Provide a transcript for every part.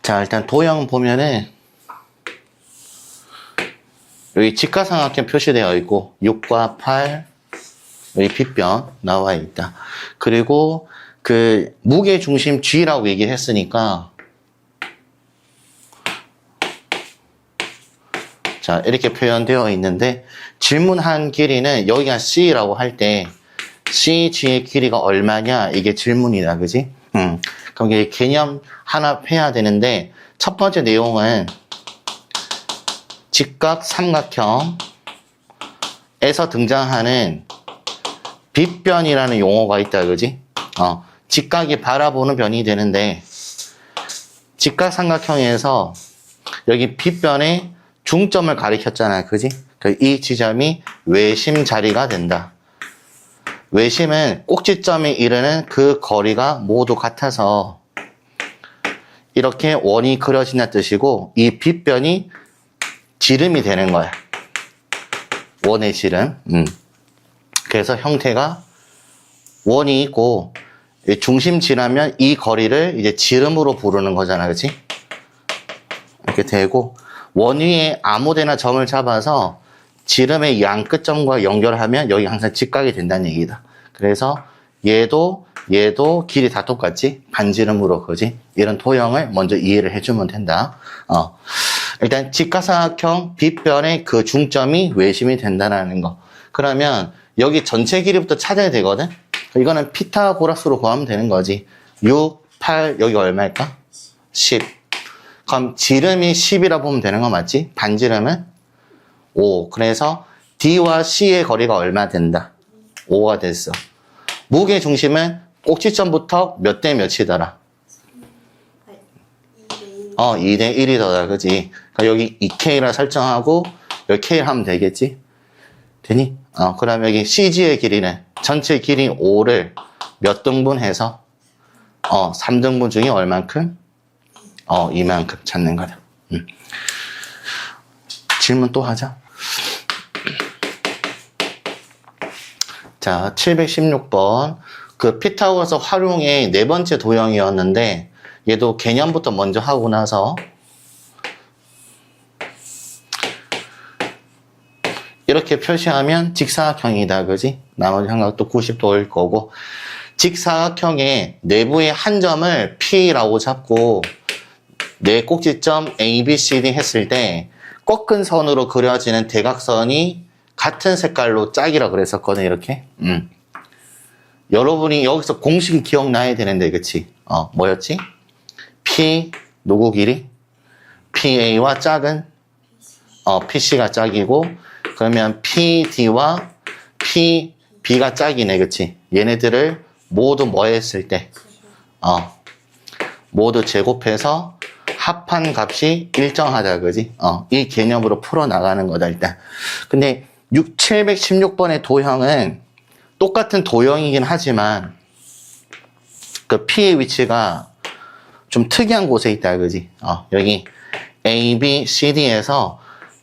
자, 일단 도형 보면은 여기 직각삼각형 표시되어 있고 6과 8 여기 빗변 나와 있다. 그리고 그 무게중심 G라고 얘기를 했으니까 자, 이렇게 표현되어 있는데 질문한 길이는 여기가 C라고 할 때 CG의 길이가 얼마냐 이게 질문이다. 그지? 그럼 이게 개념 하나 해야 되는데 첫 번째 내용은 직각 삼각형에서 등장하는 빗변이라는 용어가 있다. 그지? 직각이 바라보는 변이 되는데 직각 삼각형에서 여기 빗변의 중점을 가리켰잖아. 그지? 이 지점이 외심 자리가 된다. 외심은 꼭지점에 이르는 그 거리가 모두 같아서 이렇게 원이 그려진다는 뜻이고 이 빗변이 지름이 되는 거야. 원의 지름. 그래서 형태가 원이 있고 중심지라면 이 거리를 이제 지름으로 부르는 거잖아. 그치? 이렇게 되고 원 위에 아무데나 점을 잡아서 지름의 양 끝점과 연결하면 여기 항상 직각이 된다는 얘기다. 그래서 얘도 길이 다 똑같지? 반지름으로 그지? 이런 도형을 먼저 이해를 해주면 된다. 일단 직각삼각형 빗변의 그 중점이 외심이 된다는 거. 그러면 여기 전체 길이부터 찾아야 되거든? 이거는 피타고라스로 구하면 되는 거지. 6, 8, 여기 얼마일까? 10. 그럼 지름이 10이라 보면 되는 거 맞지? 반지름은 5. 그래서 D와 C의 거리가 얼마 된다? 5가 됐어. 무게 중심은 꼭지점부터 몇 대 몇이더라? 2대 1이더라. 그지? 그러니까 여기 2K라 설정하고 여기 K 하면 되겠지? 되니? 그럼 여기 CG의 길이는 전체 길이 5를 몇 등분 해서 3등분 중에 얼만큼? 이만큼 찾는 거다. 질문 또 하자. 자, 716번. 그 피타고라스 활용의 네 번째 도형이었는데 얘도 개념부터 먼저 하고 나서 이렇게 표시하면 직사각형이다. 그지? 나머지 삼각도 90도일 거고 직사각형의 내부의 한 점을 P라고 잡고 네 꼭지점 A, B, C, D 했을 때 꺾은 선으로 그려지는 대각선이 같은 색깔로 짝이라 그랬었거든. 이렇게. 여러분이 여기서 공식이 기억나야 되는데 그치? 뭐였지? P 누구 길이? PA와 짝은? PC가 짝이고 그러면 PD와 PB가 짝이네. 그치? 얘네들을 모두 뭐 했을 때? 모두 제곱해서 합한 값이 일정하다. 그지? 이 개념으로 풀어나가는 거다, 일단. 근데 716번의 도형은 똑같은 도형이긴 하지만 그 P의 위치가 좀 특이한 곳에 있다. 그지? 여기 A, B, C, D에서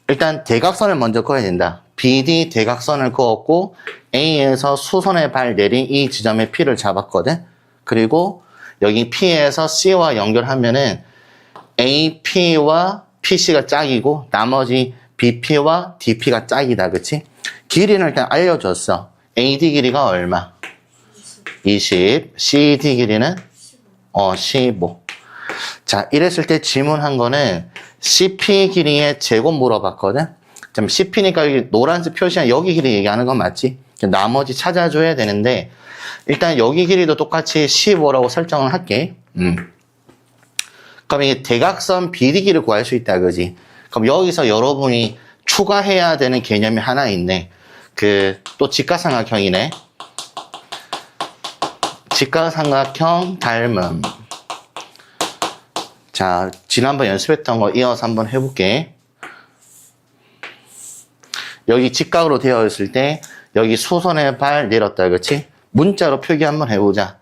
일단 대각선을 먼저 그어야 된다. BD 대각선을 그었고 A에서 수선의 발 내린 이 지점에 P를 잡았거든. 그리고 여기 P에서 C와 연결하면은 AP와 PC가 짝이고 나머지 BP와 DP가 짝이다. 그치? 길이는 일단 알려줬어. AD 길이가 얼마? 20. CD 길이는? 15. 자, 이랬을 때 질문한 거는 CP 길이의 제곱 물어봤거든? 그럼 CP니까 여기 노란색 표시한 여기 길이 얘기하는 건 맞지? 나머지 찾아줘야 되는데 일단 여기 길이도 똑같이 15라고 설정을 할게. 그럼 이 대각선 BD기를 구할 수 있다. 그지? 그럼 여기서 여러분이 추가해야 되는 개념이 하나 있네. 또 직각삼각형이네. 직각삼각형 닮음. 자, 지난번 연습했던 거 이어서 한번 해볼게. 여기 직각으로 되어 있을 때 여기 수선의 발 내렸다. 그치? 문자로 표기 한번 해보자.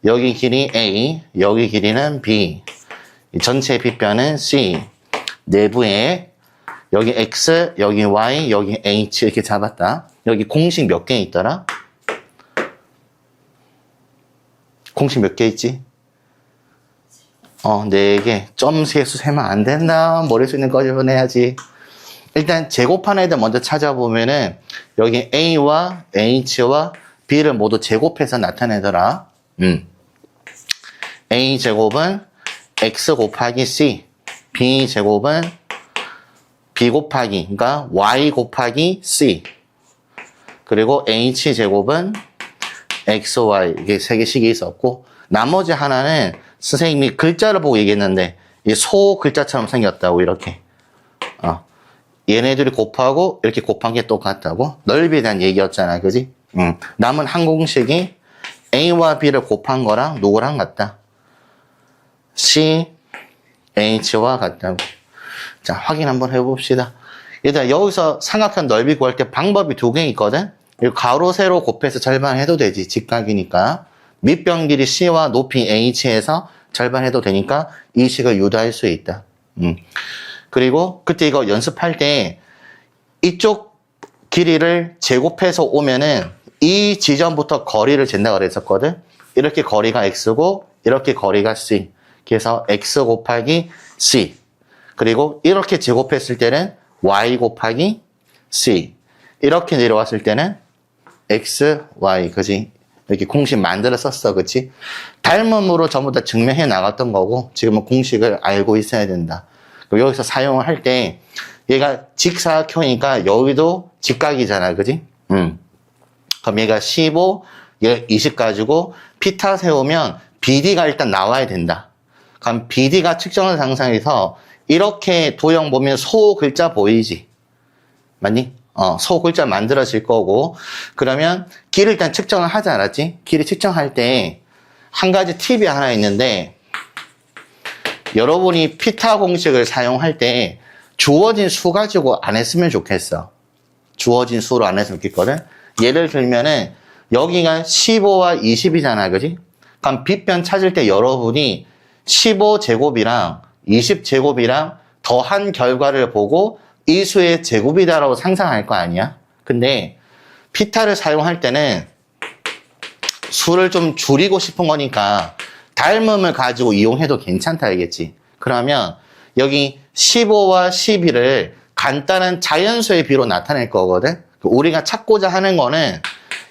여기 길이 A, 여기 길이는 B. 전체 빗변은 C. 내부에 여기 X, 여기 Y, 여기 H 이렇게 잡았다. 여기 공식 몇 개 있더라? 공식 몇 개 있지? 4개. 점 세수 세면 안 된다. 머릿속에 있는 꺼집어내야지. 일단 제곱하는 애들 먼저 찾아보면은 여기 A와 H와 B를 모두 제곱해서 나타내더라. A 제곱은 X 곱하기 C, B 제곱은 B 곱하기, 그러니까 Y 곱하기 C, 그리고 H 제곱은 XY, 이게 3개씩이 있었고, 나머지 하나는 선생님이 글자를 보고 얘기했는데, 이 소 글자처럼 생겼다고, 이렇게. 얘네들이 곱하고, 이렇게 곱한 게 똑같다고? 넓이에 대한 얘기였잖아, 그지? 남은 한 공식이 A와 B를 곱한 거랑 누구랑 같다? C, H와 같다고. 자, 확인 한번 해봅시다. 일단 여기서 삼각형 넓이 구할 때 방법이 2개 있거든? 가로, 세로 곱해서 절반해도 되지. 직각이니까. 밑변 길이 C와 높이 H에서 절반해도 되니까 이 식을 유도할 수 있다. 그리고 그때 이거 연습할 때 이쪽 길이를 제곱해서 오면은 이 지점부터 거리를 잰다고 그랬었거든? 이렇게 거리가 X고 이렇게 거리가 C. 그래서 X 곱하기 C. 그리고 이렇게 제곱했을 때는 Y 곱하기 C. 이렇게 내려왔을 때는 X, Y. 그지? 이렇게 공식 만들어 썼어. 그치? 닮음으로 전부 다 증명해 나갔던 거고 지금은 공식을 알고 있어야 된다. 그리고 여기서 사용을 할 때 얘가 직사각형이니까 여기도 직각이잖아. 그지? 그럼 얘가 15, 얘가 20 가지고 피타 세우면 BD가 일단 나와야 된다. 그럼 BD가 측정한 상상에서 이렇게 도형 보면 소 글자 보이지? 맞니? 소 글자 만들어질 거고, 그러면 길을 일단 측정을 하지 않았지? 길을 측정할 때 한 가지 팁이 하나 있는데, 여러분이 피타 공식을 사용할 때 주어진 수 가지고 안 했으면 좋겠어. 주어진 수로 안 했으면 좋겠거든? 예를 들면은 여기가 15와 20이잖아, 그지? 그럼 빗변 찾을 때 여러분이 15제곱이랑 20제곱이랑 더한 결과를 보고 이 수의 제곱이다라고 상상할 거 아니야? 근데 피타를 사용할 때는 수를 좀 줄이고 싶은 거니까 닮음을 가지고 이용해도 괜찮다 알겠지? 그러면 여기 15와 12를 간단한 자연수의 비로 나타낼 거거든? 우리가 찾고자 하는 거는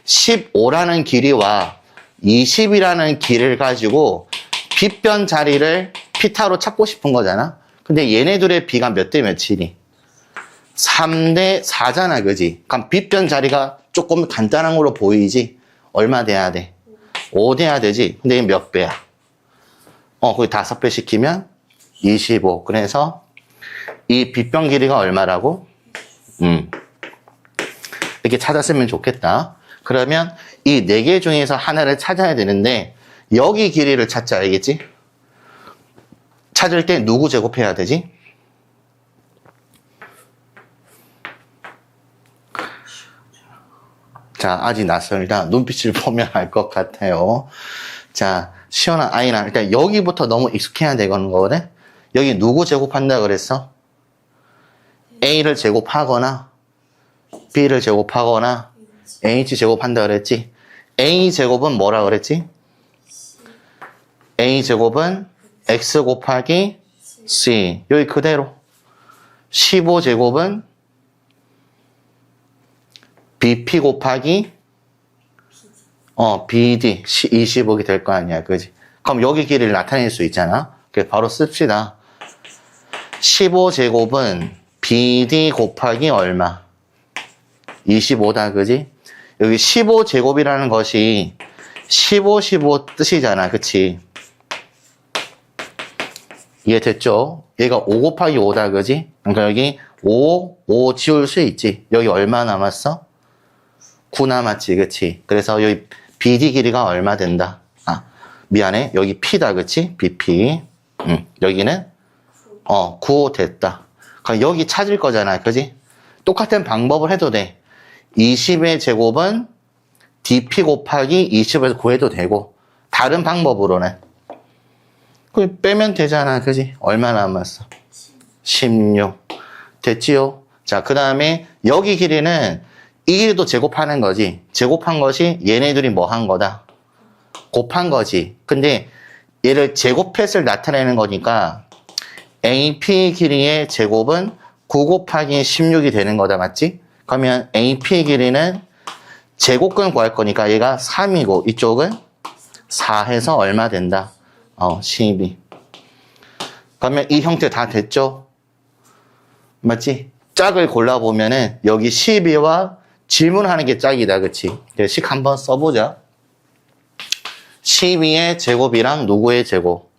15라는 길이와 20이라는 길을 가지고 빗변 자리를 피타로 찾고 싶은 거잖아? 근데 얘네들의 비가 몇 대 몇이니? 3대 4잖아, 그지? 그럼 빗변 자리가 조금 간단한 걸로 보이지? 얼마 돼야 돼? 5 돼야 되지? 근데 이게 몇 배야? 거기 5배 시키면 25. 그래서 이 빗변 길이가 얼마라고? 이렇게 찾았으면 좋겠다. 그러면 이 4개 중에서 하나를 찾아야 되는데 여기 길이를 찾자, 알겠지? 찾을 때 누구 제곱해야 되지? 자, 아직 낯설다. 눈빛을 보면 알 것 같아요. 자, 시원한 아이나 일단 여기부터 너무 익숙해야 되는 거거든? 여기 누구 제곱한다 그랬어? A를 제곱하거나 B를 제곱하거나 H 제곱한다 그랬지? A 제곱은 뭐라 그랬지? A 제곱은 X 곱하기 C. 여기 그대로. 15제곱은 BP 곱하기 BD 25이 될 거 아니야. 그지? 그럼 여기 길이를 나타낼 수 있잖아. 그래서 바로 씁시다. 15제곱은 BD 곱하기 얼마? 25다. 그지? 여기 15제곱이라는 것이 15 뜻이잖아. 그치? 이해됐죠? 얘가 5 곱하기 5다. 그지? 그러니까 여기 5 지울 수 있지. 여기 얼마 남았어? 9 남았지. 그치? 그래서 여기 BD 길이가 얼마 된다? 미안해. 여기 P다. 그치? BP. 여기는 9 됐다. 그럼 여기 찾을 거잖아. 그지? 똑같은 방법을 해도 돼. 20의 제곱은 DP 곱하기 20에서 구해도 되고, 다른 방법으로는 빼면 되잖아. 그지? 얼마 남았어? 16. 됐지요? 자, 그 다음에 여기 길이는 이 길이도 제곱하는 거지. 제곱한 것이 얘네들이 뭐 한 거다? 곱한 거지. 근데 얘를 제곱했을 나타내는 거니까 AP 길이의 제곱은 9 곱하기 16이 되는 거다, 맞지? 그러면 AP 길이는 제곱근 구할 거니까 얘가 3이고 이쪽은 4 해서 얼마 된다? 12. 그러면 이 형태 다 됐죠? 맞지? 짝을 골라보면은 여기 12와 질문하는 게 짝이다, 그치? 식 한번 써보자. 12의 제곱이랑 누구의 제곱?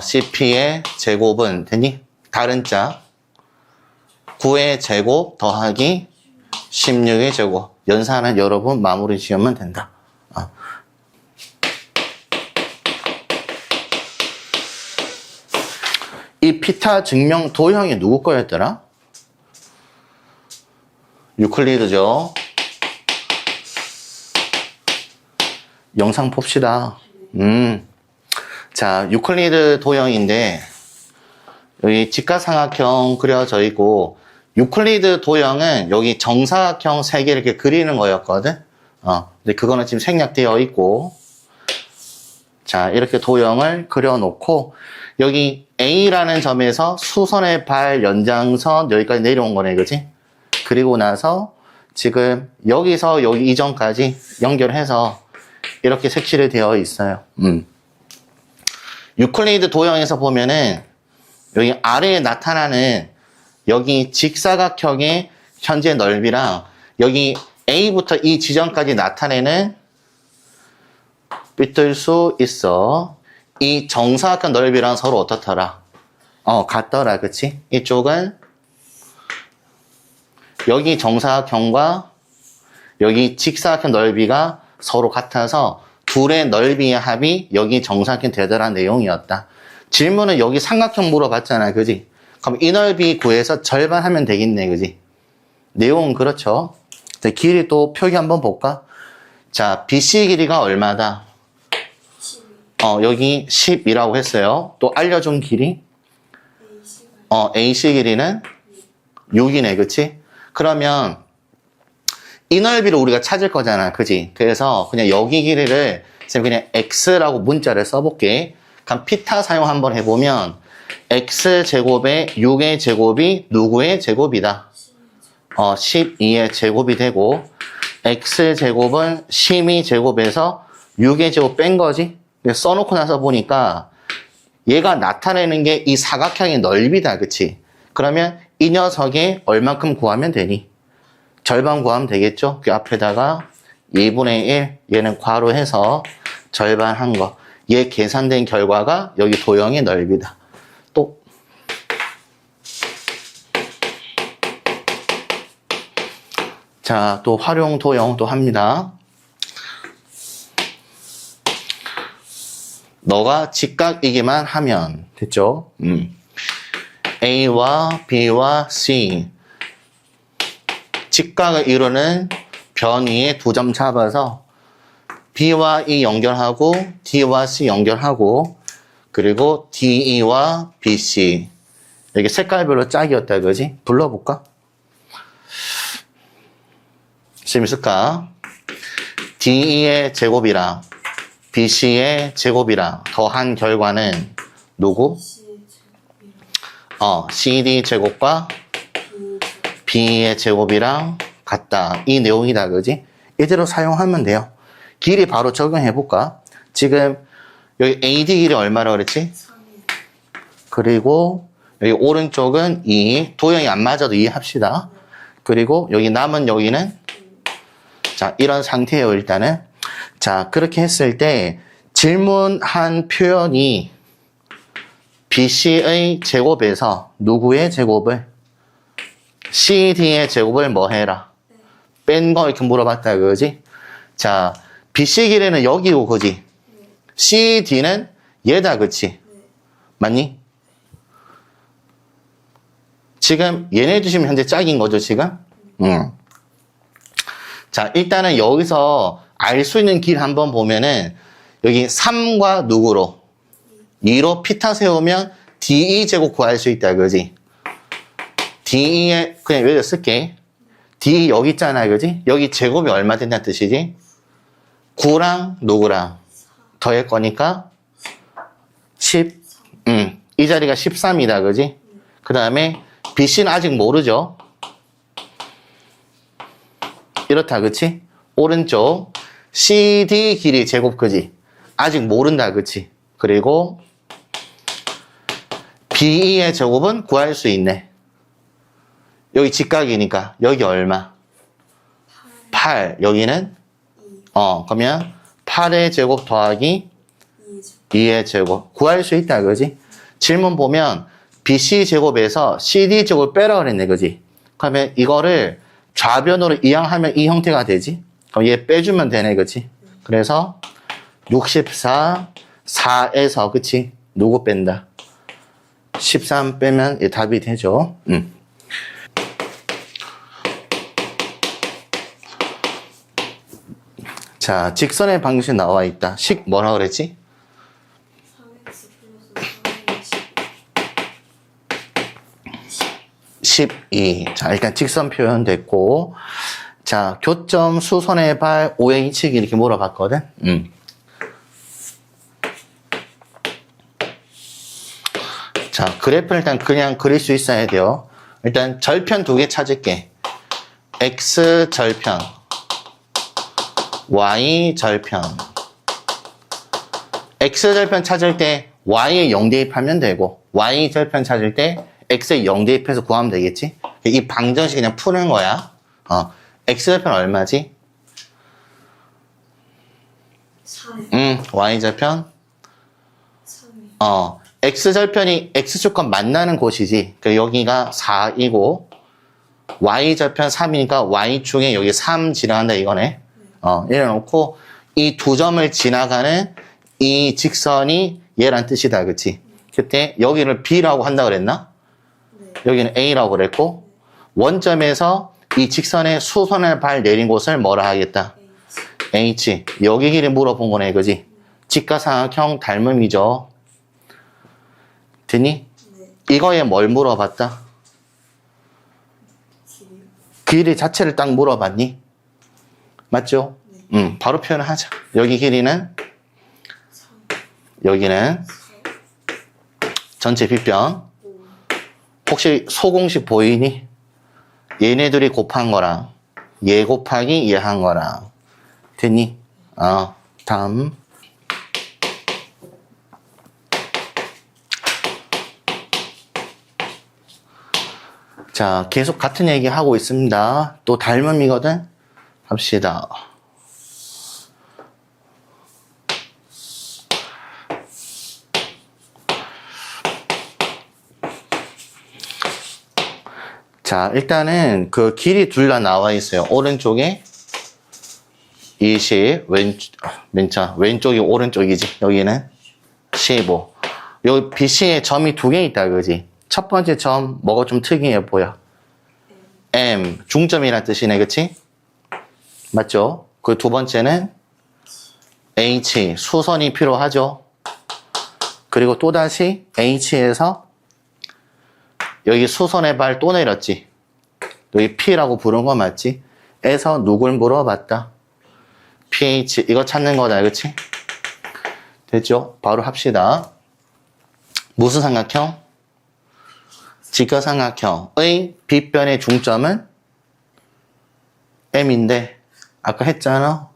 CP의 제곱은 됐니? 다른 짝. 9의 제곱 더하기 16의 제곱. 연산은 여러분 마무리 지으면 된다. 이 피타 증명 도형이 누구 거였더라? 유클리드죠. 영상 봅시다. 자, 유클리드 도형인데 여기 직각삼각형 그려져 있고 유클리드 도형은 여기 정사각형 3개 이렇게 그리는 거였거든. 근데 그거는 지금 생략되어 있고 자, 이렇게 도형을 그려놓고 여기 A라는 점에서 수선의 발 연장선 여기까지 내려온 거네, 그지? 그리고 나서 지금 여기서 여기 이전까지 연결해서 이렇게 색칠이 되어 있어요. 유클리드 도형에서 보면은 여기 아래에 나타나는 여기 직사각형의 현재 넓이랑 여기 A부터 이 지점까지 나타내는 삐뚤 수 있어. 이 정사각형 넓이랑 서로 어떻더라? 같더라, 그치? 이쪽은 여기 정사각형과 여기 직사각형 넓이가 서로 같아서 둘의 넓이의 합이 여기 정사각형 되더라 내용이었다. 질문은 여기 삼각형 물어봤잖아, 그지? 그럼 이 넓이 구해서 절반 하면 되겠네, 그지? 내용은 그렇죠. 길이 또 표기 한번 볼까? 자, BC 길이가 얼마다? 여기 10이라고 했어요. 또 알려준 길이? AC 길이는 6이네, 그치? 그러면 이 넓이를 우리가 찾을 거잖아, 그지? 그래서 그냥 여기 길이를 그냥 X라고 문자를 써볼게. 그럼 피타 사용 한번 해보면 X제곱에 6의 제곱이 누구의 제곱이다? 12의 제곱이 되고 X제곱은 12제곱에서 6의 제곱 뺀 거지? 써놓고 나서 보니까 얘가 나타내는 게 이 사각형의 넓이다, 그치? 그러면 이 녀석의 얼만큼 구하면 되니? 절반 구하면 되겠죠? 그 앞에다가 2분의 1, 얘는 괄호해서 절반 한 거. 얘 계산된 결과가 여기 도형의 넓이다. 또 자, 또 활용 도형 또 합니다. 너가 직각이기만 하면 됐죠? A와 B와 C 직각을 이루는 변 위에 2점 잡아서 B와 E 연결하고 D와 C 연결하고 그리고 DE와 BC 여기 색깔별로 짝이었다, 그지? 불러볼까? 재밌을까? DE의 제곱이랑 BC의 제곱이랑 더한 결과는 누구? CD 제곱과 B의 제곱이랑 같다. 이 내용이다, 그지? 이대로 사용하면 돼요. 길이 바로 적용해볼까? 지금 여기 AD 길이 얼마라고 그랬지? 3. 그리고 여기 오른쪽은 2. 도형이 안 맞아도 이해합시다. 그리고 여기 남은 여기는 자, 이런 상태예요, 일단은. 자, 그렇게 했을 때 질문한 표현이 BC의 제곱에서 누구의 제곱을? CD의 제곱을 뭐 해라? 뺀 거 이렇게 물어봤다, 그지? 자, BC 길이는 여기고, 그지? CD는 얘다, 그치? 맞니? 지금 얘네 주시면 현재 짝인 거죠, 지금? 자, 일단은 여기서 알 수 있는 길 한번 보면은 여기 3과 누구로? 2로 피타 세우면 DE 제곱 구할 수 있다, 그지? DE에 그냥 여기다 쓸게. DE 여기 있잖아, 그지? 여기 제곱이 얼마 된다는 뜻이지? 9랑 누구랑 더할 거니까 10, 이 자리가 13이다, 그지? 그 다음에 BC는 아직 모르죠? 이렇다, 그치? 오른쪽 CD 길이 제곱, 그지? 아직 모른다, 그치? 그리고 BE의 제곱은 구할 수 있네. 여기 직각이니까 여기 얼마? 8. 여기는? 그러면 8의 제곱 더하기 2의 제곱. 구할 수 있다, 그지? 질문 보면 BC 제곱에서 CD 제곱 빼라 그랬네, 그지? 그러면 이거를 좌변으로 이항하면 이 형태가 되지? 그럼 얘 빼주면 되네, 그치? 그래서 64, 4에서, 그치? 누구 뺀다? 13 빼면 얘 답이 되죠. 자, 직선의 방식 나와 있다. 식 뭐라 그랬지? 12. 자, 일단 직선 표현 됐고. 자, 교점, 수선의 발, 오행 이치기 이렇게 물어봤거든. 자, 그래프를 일단 그냥 그릴 수 있어야 돼요. 일단 절편 두 개 찾을게. X 절편, Y 절편. X 절편 찾을 때 Y에 0 대입하면 되고, Y 절편 찾을 때 X에 0 대입해서 구하면 되겠지? 이 방정식 그냥 푸는 거야. X 절편 얼마지? 4. Y 절편? 3. X 절편이 X축과 만나는 곳이지. 그러니까 여기가 4이고, Y 절편 3이니까 Y축에 여기 3 지나간다 이거네. 이래놓고, 이 두 점을 지나가는 이 직선이 얘란 뜻이다, 그치? 그때 여기를 B라고 한다 그랬나? 네. 여기는 A라고 그랬고, 원점에서 이 직선의 수선을 발 내린 곳을 뭐라 하겠다? H. 여기 길이 물어본 거네, 그지? 직각삼각형 닮음이죠. 됐니? 네. 이거에 뭘 물어봤다? 길이 자체를 딱 물어봤니? 맞죠? 네. 바로 표현을 하자. 여기 길이는? 3. 여기는? 4. 전체 빗변. 5. 혹시 소공식 보이니? 얘네들이 곱한 거랑 얘 곱하기 얘 한 거랑 됐니? 다음. 자, 계속 같은 얘기 하고 있습니다. 또 닮음이거든? 합시다. 자, 일단은 그 길이 둘 다 나와 있어요. 오른쪽에 20, 왼쪽이 오른쪽이지. 여기는 15. 여기 BC에 점이 두 개 있다, 그지? 첫 번째 점, 뭐가 좀 특이해 보여? M, 중점이란 뜻이네, 그치? 맞죠? 그 두 번째는 H, 수선이 필요하죠? 그리고 또다시 H에서 여기 수선의 발 또 내렸지? 여기 P라고 부른 거 맞지? 에서 누굴 물어봤다? pH, 이거 찾는 거다, 그치? 됐죠? 바로 합시다. 무슨 삼각형? 직각삼각형의 빗변의 중점은 M인데, 아까 했잖아?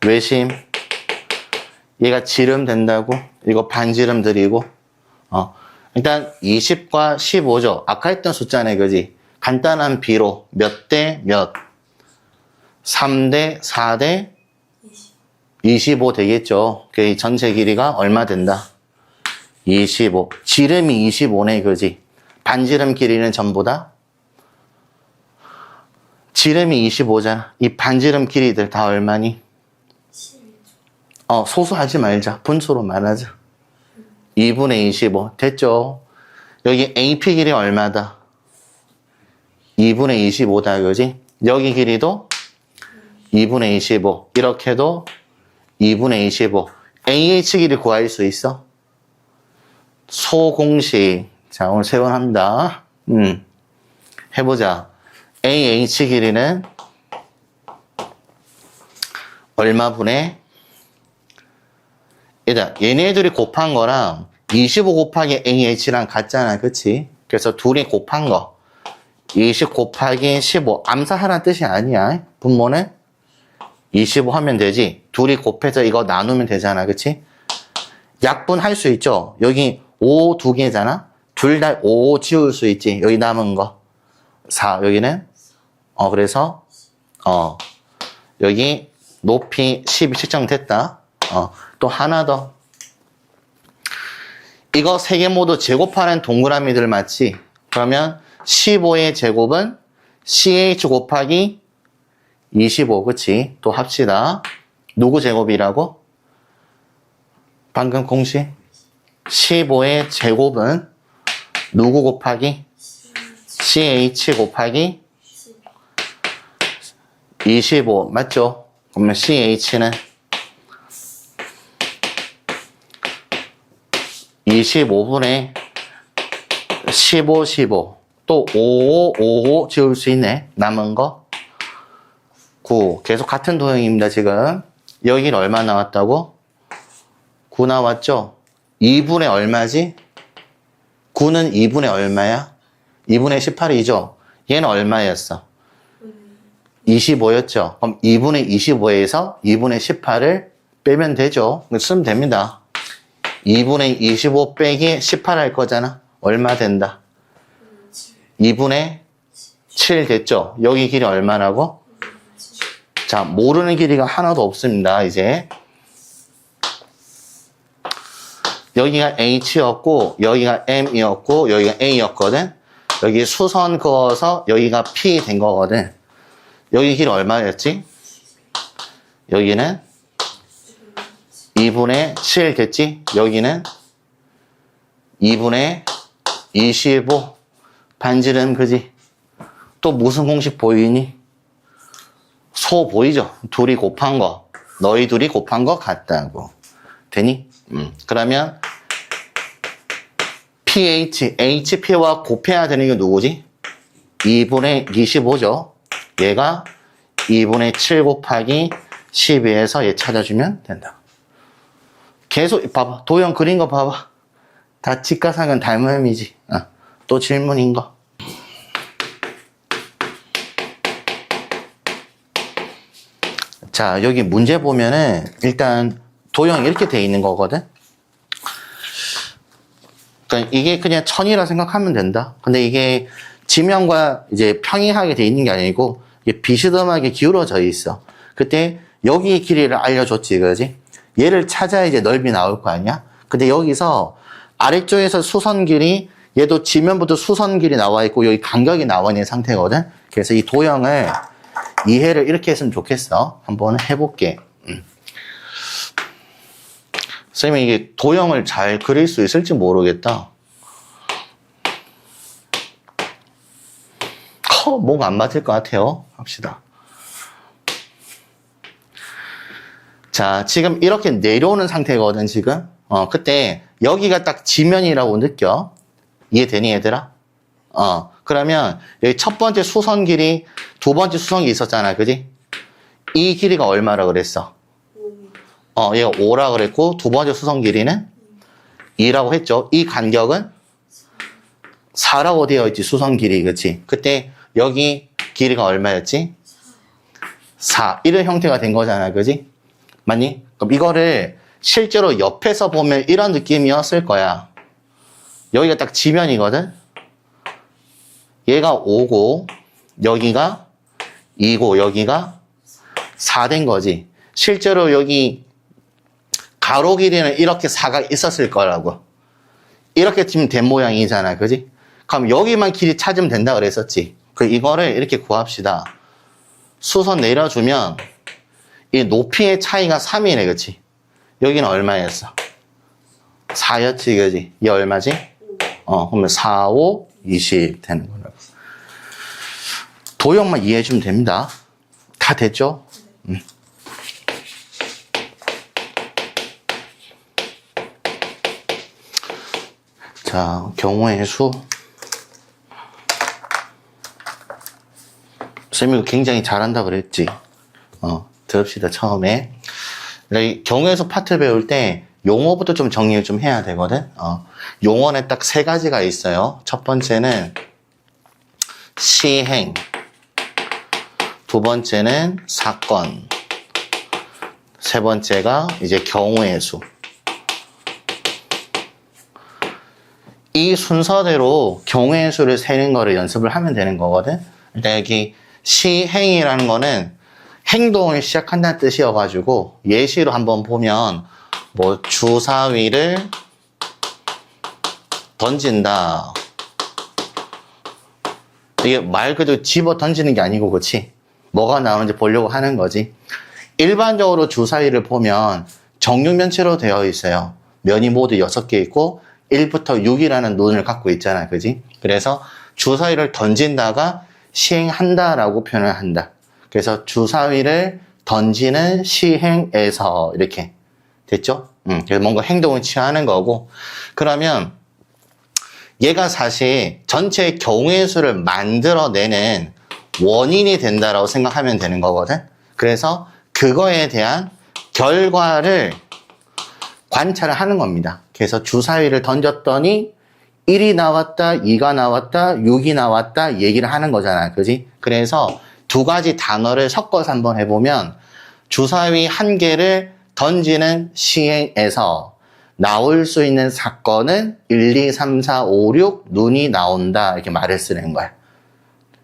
외심. 얘가 지름 된다고? 이거 반지름 들이고. 일단 20과 15죠. 아까 했던 숫자네, 그지? 간단한 비로 몇 대 몇? 3대 4대 25 되겠죠. 그 전체 길이가 얼마 된다? 25. 지름이 25네, 그지? 반지름 길이는 전부 다? 지름이 25잖아. 이 반지름 길이들 다 얼마니? 11. 소수하지 말자. 분수로 말하자. 2분의 25. 됐죠? 여기 AP 길이 얼마다? 2분의 25다, 그지? 여기 길이도 2분의 25. 이렇게도 2분의 25. AH 길이 구할 수 있어? 소공식. 자, 오늘 세 번 합니다. 해보자. AH 길이는 얼마 분의 얘들아, 얘네들이 곱한 거랑 25 곱하기 AH랑 같잖아. 그치? 그래서 둘이 곱한 거. 20 곱하기 15. 암사하라는 뜻이 아니야. 분모는 25 하면 되지. 둘이 곱해서 이거 나누면 되잖아. 그치? 약분할 수 있죠? 여기 5 두 개잖아? 둘 다 5 지울 수 있지. 여기 남은 거. 4. 여기는? 그래서, 여기 높이 10이 측정됐다. 또 하나 더. 이거 세 개 모두 제곱하는 동그라미들 맞지? 그러면 15의 제곱은 CH 곱하기 25, 그치? 또 합시다. 누구 제곱이라고? 방금 공식? 15의 제곱은 누구 곱하기? CH 곱하기 25, 맞죠? 그러면 CH는 25분의 15, 15. 또 5, 5 지울 수 있네. 남은 거. 9. 계속 같은 도형입니다, 지금. 여긴 얼마 나왔다고? 9 나왔죠? 2분의 얼마지? 9는 2분의 얼마야? 2분의 18이죠? 얘는 얼마였어? 25였죠? 그럼 2분의 25에서 2분의 18을 빼면 되죠? 쓰면 됩니다. 2분의 25 빼기 18 할 거잖아? 얼마 된다? 2분의 7 됐죠? 여기 길이 얼마라고? 자, 모르는 길이가 하나도 없습니다, 이제. 여기가 H였고, 여기가 M이었고, 여기가 A였거든? 여기 수선 그어서 여기가 P 된 거거든? 여기 길이 얼마였지? 여기는 2분의 7 됐지? 여기는 2분의 25. 반지름, 그지? 또 무슨 공식 보이니? 소 보이죠? 둘이 곱한 거. 너희 둘이 곱한 거 같다고. 되니? 그러면 pH, HP와 곱해야 되는 게 누구지? 2분의 25죠. 얘가 2분의 7 곱하기 12에서 얘 찾아주면 된다. 계속 봐봐. 도형 그린 거 봐봐. 다 직가상은 닮음이지. 또 질문인 거. 자, 여기 문제 보면은 일단 도형이 이렇게 돼 있는 거거든. 그러니까 이게 그냥 천이라 생각하면 된다. 근데 이게 지면과 이제 평행하게 돼 있는 게 아니고 이게 비스듬하게 기울어져 있어. 그때 여기 길이를 알려줬지, 그지? 얘를 찾아야 이제 넓이 나올 거 아니야? 근데 여기서 아래쪽에서 수선 길이 얘도 지면부터 수선 길이 나와 있고 여기 간격이 나와 있는 상태거든. 그래서 이 도형을 이해를 이렇게 했으면 좋겠어. 한번 해볼게. 선생님이 이게 도형을 잘 그릴 수 있을지 모르겠다. 뭔가 안 맞을 것 같아요. 합시다. 자, 지금 이렇게 내려오는 상태거든, 지금. 그때 여기가 딱 지면이라고 느껴. 이해되니, 얘들아? 그러면 여기 첫 번째 수선 길이, 두 번째 수선 길이 있었잖아, 그지? 이 길이가 얼마라 그랬어? 얘가 5라 그랬고, 두 번째 수선 길이는 2라고 했죠. 이 간격은 4라고 되어 있지, 수선 길이, 그치? 그때 여기 길이가 얼마였지? 4. 이런 형태가 된 거잖아, 그지? 맞니? 그럼 이거를 실제로 옆에서 보면 이런 느낌이었을 거야. 여기가 딱 지면이거든? 얘가 5고, 여기가 2고, 여기가 4 된 거지. 실제로 여기 가로 길이는 이렇게 4가 있었을 거라고. 이렇게 지금 된 모양이잖아, 그지? 그럼 여기만 길이 찾으면 된다 그랬었지. 이거를 이렇게 구합시다. 수선 내려주면 이 높이의 차이가 3이네, 그치? 여기는 얼마였어? 4였지, 그지? 이 얼마지? 그러면 4, 5, 20 되는 거라고. 도형만 이해해주면 됩니다. 다 됐죠? 자, 경우의 수. 쌤이 굉장히 잘한다 그랬지. 들읍시다, 처음에. 경우의 수 파트 배울 때 용어부터 좀 정리를 좀 해야 되거든. 용어는 딱 세 가지가 있어요. 첫 번째는 시행, 두 번째는 사건, 세 번째가 이제 경우의 수. 이 순서대로 경우의 수를 세는 거를 연습을 하면 되는 거거든. 일단 여기 시행이라는 거는 행동을 시작한다는 뜻이어가지고 예시로 한번 보면 뭐 주사위를 던진다. 이게 말 그대로 집어 던지는 게 아니고, 그치? 뭐가 나오는지 보려고 하는 거지. 일반적으로 주사위를 보면 정육면체로 되어 있어요. 면이 모두 6개 있고 1부터 6이라는 눈을 갖고 있잖아, 그지? 그래서 주사위를 던진다가 시행한다라고 표현을 한다. 그래서 주사위를 던지는 시행에서 이렇게 됐죠? 그래서 뭔가 행동을 취하는 거고, 그러면 얘가 사실 전체 경우의 수를 만들어내는 원인이 된다라고 생각하면 되는 거거든. 그래서 그거에 대한 결과를 관찰을 하는 겁니다. 그래서 주사위를 던졌더니 1이 나왔다, 2가 나왔다, 6이 나왔다 얘기를 하는 거잖아, 그지? 그래서 두 가지 단어를 섞어서 한번 해보면 주사위 한 개를 던지는 시행에서 나올 수 있는 사건은 1, 2, 3, 4, 5, 6 눈이 나온다 이렇게 말을 쓰는 거야.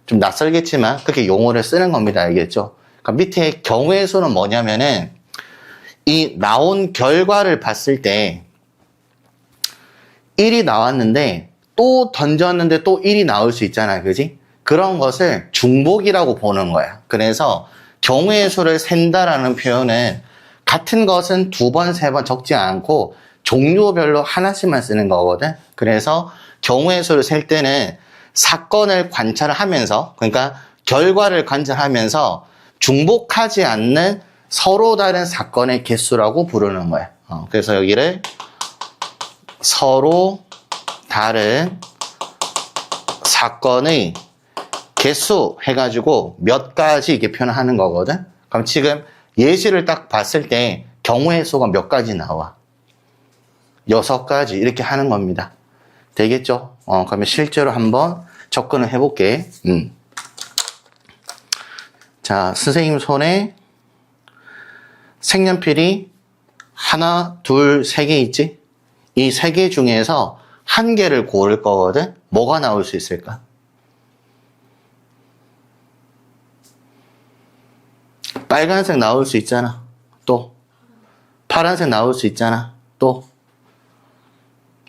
좀 낯설겠지만 그렇게 용어를 쓰는 겁니다. 알겠죠? 그러니까 밑에 경우의 수는 뭐냐면은 이 나온 결과를 봤을 때 1이 나왔는데 또 던졌는데 또 1이 나올 수 있잖아, 그지? 그런 것을 중복이라고 보는 거야. 그래서 경우의 수를 센다라는 표현은 같은 것은 2번, 3번 적지 않고 종류별로 하나씩만 쓰는 거거든. 그래서 경우의 수를 셀 때는 사건을 관찰하면서, 그러니까 결과를 관찰하면서 중복하지 않는 서로 다른 사건의 개수라고 부르는 거야. 그래서 여기를 서로 다른 사건의 개수 해가지고 몇 가지 이렇게 표현하는 거거든. 그럼 지금 예시를 딱 봤을 때 경우의 수가 몇 가지 나와? 6가지 이렇게 하는 겁니다. 되겠죠? 그러면 실제로 한번 접근을 해볼게. 자, 선생님 손에 색연필이 하나, 둘, 3개 있지? 이 3개 중에서 한 개를 고를 거거든? 뭐가 나올 수 있을까? 빨간색 나올 수 있잖아. 또 파란색 나올 수 있잖아. 또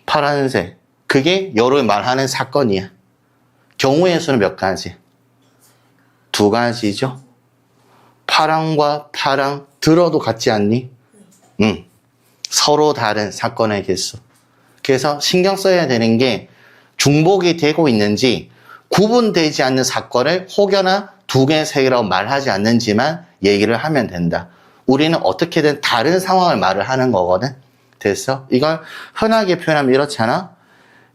파란색. 그게 여를 말하는 사건이야. 경우의 수는 몇 가지? 2가지죠. 파랑과 파랑 들어도 같지 않니? 서로 다른 사건의 개수. 그래서 신경 써야 되는 게 중복이 되고 있는지 구분되지 않는 사건을 혹여나 2개, 3개라고 말하지 않는지만 얘기를 하면 된다. 우리는 어떻게든 다른 상황을 말을 하는 거거든. 됐어? 이걸 흔하게 표현하면 이렇잖아.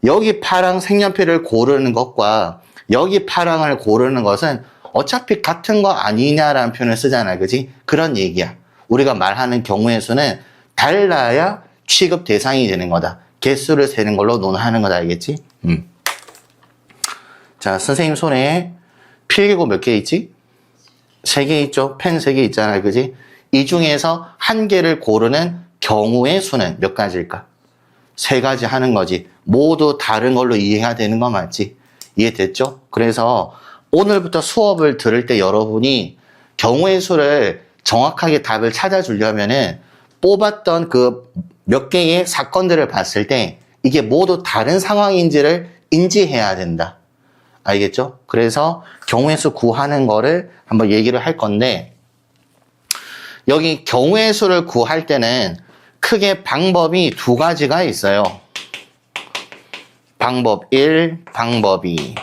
여기 파랑 색연필을 고르는 것과 여기 파랑을 고르는 것은 어차피 같은 거 아니냐라는 표현을 쓰잖아. 그지? 그런 얘기야. 우리가 말하는 경우의 수는 달라야 취급 대상이 되는 거다. 개수를 세는 걸로 논하는 거다. 알겠지? 자, 선생님 손에 필기구 몇 개 있지? 3개 있죠? 펜 3개 있잖아요. 그지? 이 중에서 한 개를 고르는 경우의 수는 몇 가지일까? 3가지 하는 거지. 모두 다른 걸로 이해해야 되는 거 맞지? 이해됐죠? 그래서 오늘부터 수업을 들을 때 여러분이 경우의 수를 정확하게 답을 찾아주려면은 뽑았던 그 몇 개의 사건들을 봤을 때 이게 모두 다른 상황인지를 인지해야 된다. 알겠죠? 그래서 경우의 수 구하는 거를 한번 얘기를 할 건데, 여기 경우의 수를 구할 때는 크게 방법이 2가지가 있어요. 방법 1, 방법 2.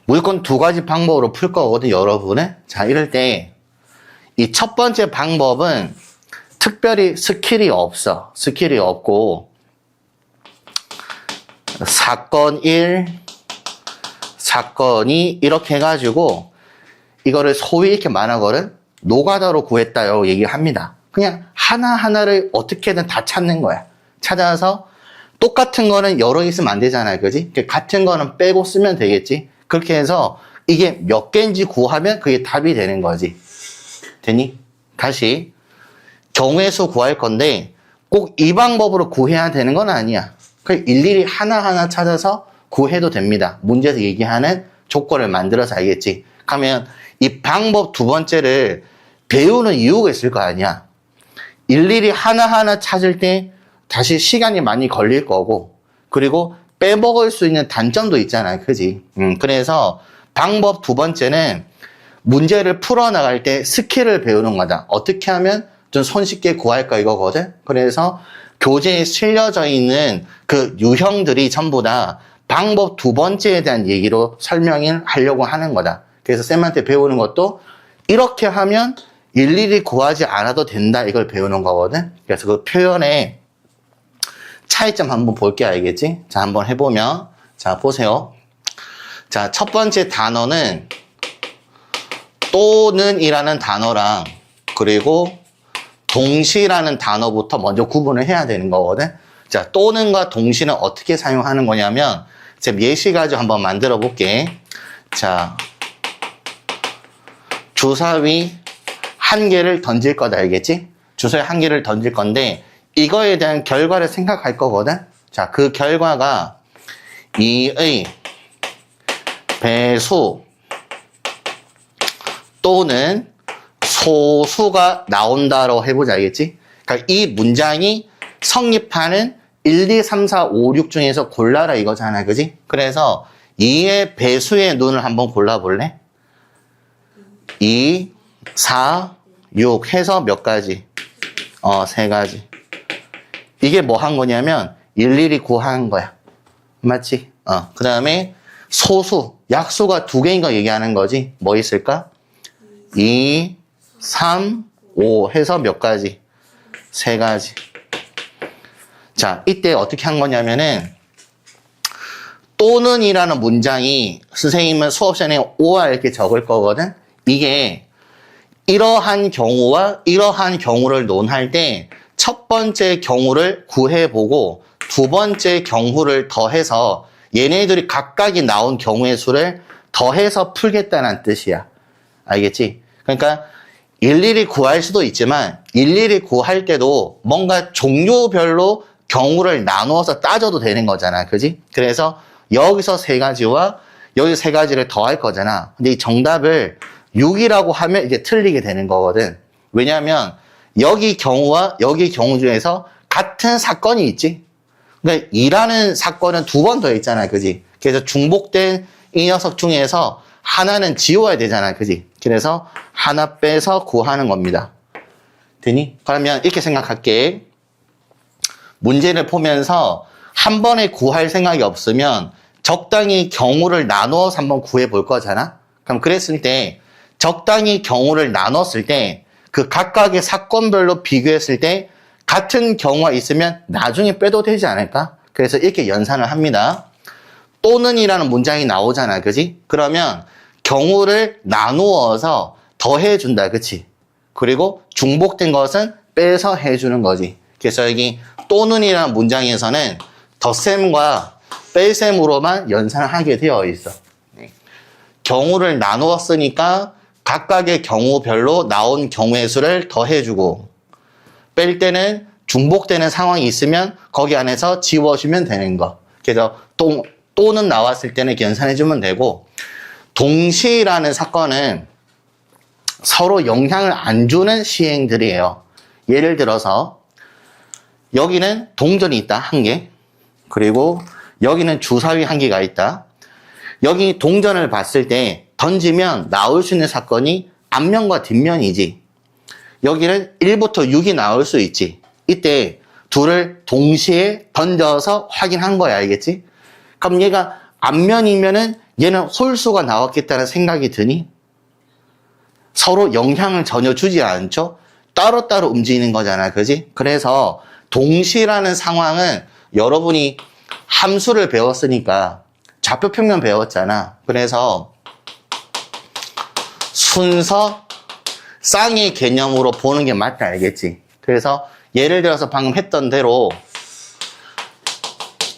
무조건 2가지 방법으로 풀 거거든, 여러분은. 자, 이럴 때 이 첫 번째 방법은 특별히 스킬이 없어. 스킬이 없고 사건 1, 사건 2 이렇게 해가지고 이거를 소위 이렇게 말하거든. 노가다로 구했다요 얘기합니다. 그냥 하나하나를 어떻게든 다 찾는 거야. 찾아서 똑같은 거는 여러 있으면 안 되잖아요. 그지? 같은 거는 빼고 쓰면 되겠지? 그렇게 해서 이게 몇 개인지 구하면 그게 답이 되는 거지. 되니? 다시. 경우의 수 구할 건데 꼭 이 방법으로 구해야 되는 건 아니야. 그 일일이 하나하나 찾아서 구해도 됩니다. 문제에서 얘기하는 조건을 만들어서 알겠지? 그러면 이 방법 두 번째를 배우는 이유가 있을 거 아니야. 일일이 하나하나 찾을 때 다시 시간이 많이 걸릴 거고, 그리고 빼먹을 수 있는 단점도 있잖아요. 그지? 그래서 방법 두 번째는 문제를 풀어나갈 때 스킬을 배우는 거다. 어떻게 하면 좀 손쉽게 구할까 이거거든? 그래서 교재에 실려져 있는 그 유형들이 전부 다 방법 두 번째에 대한 얘기로 설명을 하려고 하는 거다. 그래서 쌤한테 배우는 것도 이렇게 하면 일일이 구하지 않아도 된다. 이걸 배우는 거거든? 그래서 그 표현에 차이점 한번 볼게 알겠지? 자, 한번 해보면. 자, 보세요. 자, 첫 번째 단어는 또는 이라는 단어랑 그리고 동시라는 단어부터 먼저 구분을 해야 되는 거거든. 자, 또는과 동시는 어떻게 사용하는 거냐면 제가 예시 가지고 한번 만들어 볼게. 자, 주사위 한 개를 던질 거다 알겠지? 주사위 한 개를 던질 건데 이거에 대한 결과를 생각할 거거든. 자, 그 결과가 2의 배수 또는 소수가 나온다로 해보자 알겠지? 그러니까 이 문장이 성립하는 1, 2, 3, 4, 5, 6 중에서 골라라 이거잖아. 그지? 그래서 2의 배수의 눈을 한번 골라볼래? 2, 4, 6 해서 몇 가지? 3가지. 이게 뭐 한 거냐면 일일이 구한 거야. 맞지? 그 다음에 소수, 약수가 2개인 거 얘기하는 거지. 뭐 있을까? 2, 3, 5 해서 몇 가지? 3가지. 자, 이때 어떻게 한 거냐면은 또는 이라는 문장이 선생님은 수업시간에 오와 이렇게 적을 거거든. 이게 이러한 경우와 이러한 경우를 논할 때 첫 번째 경우를 구해보고 두 번째 경우를 더해서 얘네들이 각각이 나온 경우의 수를 더해서 풀겠다는 뜻이야. 알겠지? 그러니까 일일이 구할 수도 있지만 일일이 구할 때도 뭔가 종류별로 경우를 나누어서 따져도 되는 거잖아. 그지? 그래서 여기서 3가지와 여기 3가지를 더할 거잖아. 근데 이 정답을 6이라고 하면 이게 틀리게 되는 거거든. 왜냐하면 여기 경우와 여기 경우 중에서 같은 사건이 있지. 그러니까 2라는 사건은 2번 더 있잖아. 그지? 그래서 중복된 이 녀석 중에서 하나는 지워야 되잖아. 그지? 그래서 하나 빼서 구하는 겁니다. 되니? 그러면 이렇게 생각할게. 문제를 보면서 한 번에 구할 생각이 없으면 적당히 경우를 나누어서 한번 구해 볼 거잖아? 그럼 그랬을 때 적당히 경우를 나눴을 때 그 각각의 사건별로 비교했을 때 같은 경우가 있으면 나중에 빼도 되지 않을까? 그래서 이렇게 연산을 합니다. 또는 이라는 문장이 나오잖아. 그지? 그러면 경우를 나누어서 더해준다. 그치? 그리고 중복된 것은 빼서 해주는 거지. 그래서 여기 또는 이라는 문장에서는 덧셈과 뺄셈으로만 연산을 하게 되어 있어. 경우를 나누었으니까 각각의 경우별로 나온 경우의 수를 더해주고 뺄 때는 중복되는 상황이 있으면 거기 안에서 지워주면 되는 거. 그래서 또는 나왔을 때는 연산해주면 되고 동시라는 사건은 서로 영향을 안 주는 시행들이에요. 예를 들어서 여기는 동전이 있다. 1개. 그리고 여기는 주사위 1개가 있다. 여기 동전을 봤을 때 던지면 나올 수 있는 사건이 앞면과 뒷면이지. 여기는 1부터 6이 나올 수 있지. 이때 둘을 동시에 던져서 확인한 거야. 알겠지? 그럼 얘가 앞면이면은 얘는 홀수가 나왔겠다는 생각이 드니? 서로 영향을 전혀 주지 않죠? 따로따로 움직이는 거잖아. 그지? 그래서 동시라는 상황은 여러분이 함수를 배웠으니까 좌표평면 배웠잖아. 그래서 순서 쌍의 개념으로 보는 게 맞다. 알겠지? 그래서 예를 들어서 방금 했던 대로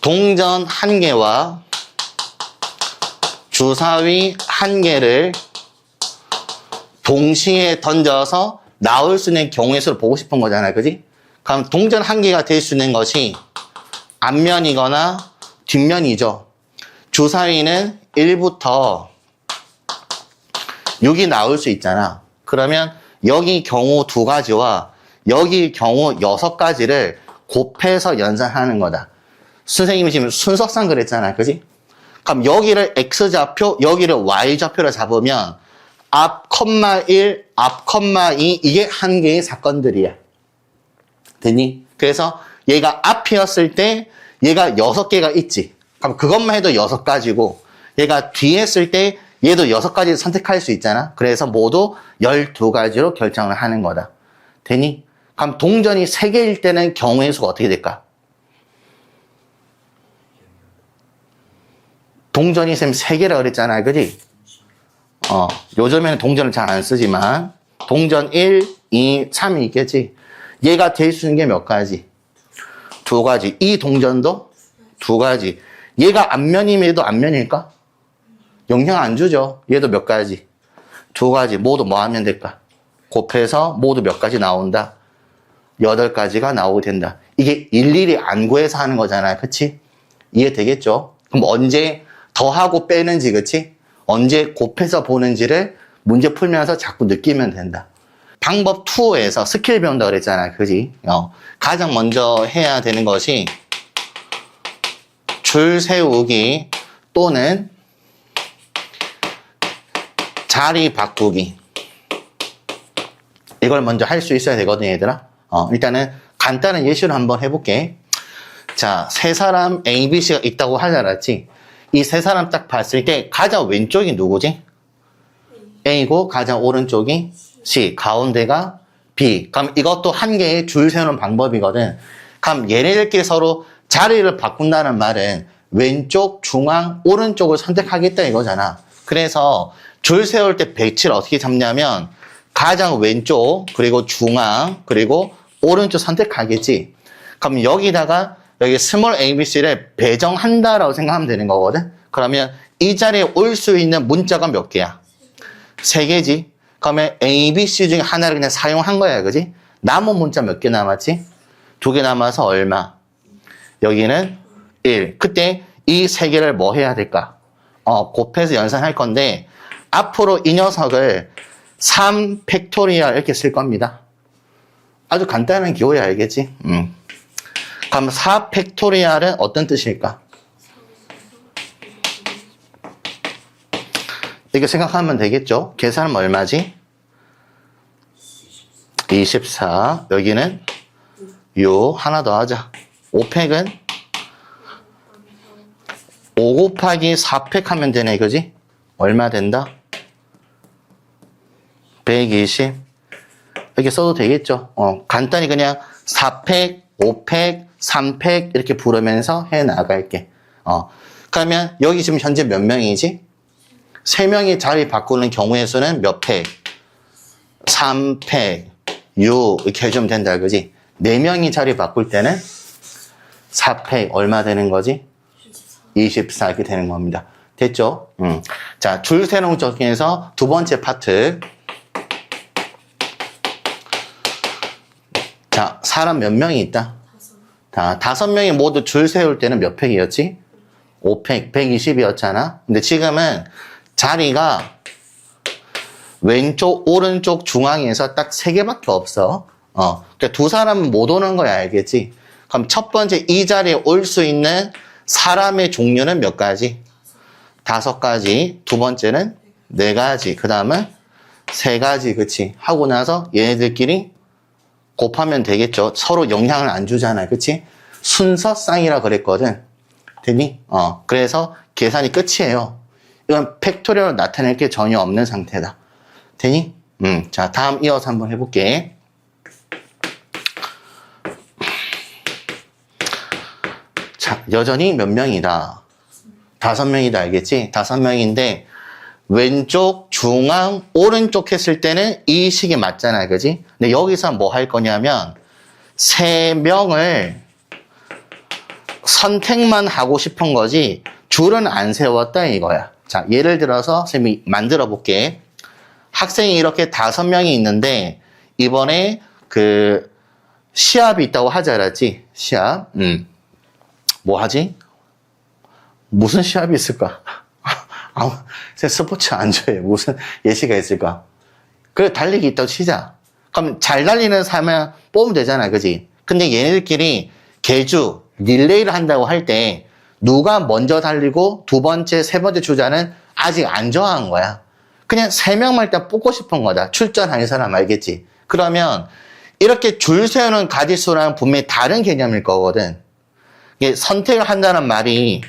동전 1개와 주사위 1개를 동시에 던져서 나올 수 있는 경우의 수를 보고 싶은 거잖아요. 그지? 그럼 동전 1개가 될 수 있는 것이 앞면이거나 뒷면이죠. 주사위는 1부터 6이 나올 수 있잖아. 그러면 여기 경우 2가지와 여기 경우 6가지를 곱해서 연산하는 거다. 선생님이 지금 순서상 그랬잖아요. 그지? 그럼 여기를 X좌표, 여기를 Y좌표로 잡으면 앞, 1, 앞, 2 이게 한 개의 사건들이야. 됐니? 그래서 얘가 앞이었을 때 얘가 6개가 있지. 그럼 그것만 해도 6가지고 얘가 뒤에 있을 때 얘도 6가지 선택할 수 있잖아. 그래서 모두 12가지로 결정을 하는 거다. 되니? 그럼 동전이 3개일 때는 경우의 수가 어떻게 될까? 동전이 쌤 3개라 그랬잖아. 그지? 요즘에는 동전을 잘 안 쓰지만 동전 1, 2, 3이 있겠지. 얘가 될 수 있는 게 몇 가지? 2가지. 이 동전도 2가지. 얘가 앞면임에도 앞면일까? 영향 안 주죠. 얘도 몇 가지? 2가지. 모두 뭐 하면 될까? 곱해서 모두 몇 가지 나온다? 8가지가 나오게 된다. 이게 일일이 안 구해서 하는 거잖아요. 그치? 이해되겠죠? 그럼 언제 더하고 빼는지, 그치? 언제 곱해서 보는지를 문제 풀면서 자꾸 느끼면 된다. 방법 2에서 스킬 배운다 그랬잖아요. 그지? 가장 먼저 해야 되는 것이 줄 세우기 또는 자리 바꾸기. 이걸 먼저 할 수 있어야 되거든, 얘들아. 일단은 간단한 예시로 한번 해볼게. 자, 세 사람 A, B, C가 있다고 하잖았지. 이 세 사람 딱 봤을 때 가장 왼쪽이 누구지? A고 가장 오른쪽이 C, 가운데가 B. 그럼 이것도 한 개의 줄 세우는 방법이거든. 그럼 얘네들끼리 서로 자리를 바꾼다는 말은 왼쪽, 중앙, 오른쪽을 선택하겠다 이거잖아. 그래서 줄 세울 때 배치를 어떻게 잡냐면 가장 왼쪽, 그리고 중앙, 그리고 오른쪽 선택하겠지. 그럼 여기다가 여기 스몰 ABC를 배정한다라고 생각하면 되는 거거든. 그러면 이 자리에 올 수 있는 문자가 몇 개야? 3개지. 그러면 ABC 중에 하나를 그냥 사용한 거야, 그지? 남은 문자 몇 개 남았지? 2개 남아서 얼마? 여기는 1. 그때 이 3개를 뭐 해야 될까? 곱해서 연산할 건데 앞으로 이 녀석을 3 팩토리얼 이렇게 쓸 겁니다. 아주 간단한 기호야, 알겠지? 그럼 4 팩토리얼은 어떤 뜻일까? 이렇게 생각하면 되겠죠? 계산은 얼마지? 24. 여기는 6. 하나 더 하자. 5팩은 5 곱하기 4팩 하면 되네, 그지? 얼마 된다? 120. 이렇게 써도 되겠죠? 간단히 그냥 4팩, 5팩, 3팩 이렇게 부르면서 해 나갈게. 그러면 여기 지금 현재 몇 명이지? 3명이 자리 바꾸는 경우의 수는 몇 팩? 3팩, 6 이렇게 해주면 된다, 그지? 4명이 자리 바꿀 때는 4팩 얼마 되는 거지? 24 이렇게 되는 겁니다. 됐죠? 자, 줄 세우는 쪽에서 두 번째 파트. 자, 사람 몇 명이 있다? 5명이 모두 줄 세울 때는 몇 팩이었지? 5팩, 120이었잖아. 근데 지금은 자리가 왼쪽, 오른쪽, 중앙에서 딱 3개밖에 없어. 그러니까 두 사람은 못 오는 거야, 알겠지? 그럼 첫 번째 이 자리에 올 수 있는 사람의 종류는 몇 가지? 5가지. 두 번째는 4가지. 그 다음은 3가지, 그치? 하고 나서 얘네들끼리 곱하면 되겠죠. 서로 영향을 안 주잖아요, 그치? 순서쌍이라 그랬거든. 됐니? 그래서 계산이 끝이에요. 이건 팩토리얼로 나타낼 게 전혀 없는 상태다. 되니? 자, 다음 이어서 한번 해볼게. 자, 여전히 몇 명이다? 5명이다, 알겠지? 5명인데, 왼쪽, 중앙, 오른쪽 했을 때는 이 식이 맞잖아요, 그지? 근데 여기서 뭐 할 거냐면, 3명을 선택만 하고 싶은 거지 줄은 안 세웠다 이거야. 자, 예를 들어서 선생님이 만들어 볼게. 학생이 이렇게 5명이 있는데 이번에 그 시합이 있다고 하지 않았지? 시합. 뭐 하지? 무슨 시합이 있을까? 제 스포츠 안 좋아해. 무슨 예시가 있을까? 그래, 달리기 있다고 치자. 그럼 잘 달리는 사람 뽑으면 되잖아. 그지? 근데 얘네들끼리 계주, 릴레이를 한다고 할 때 누가 먼저 달리고 두 번째, 세 번째 주자는 아직 안 정한 거야. 그냥 3명만 일단 뽑고 싶은 거다. 출전하는 사람 알겠지? 그러면 이렇게 줄 세우는 가지수랑 분명히 다른 개념일 거거든. 이게 선택을 한다는 말이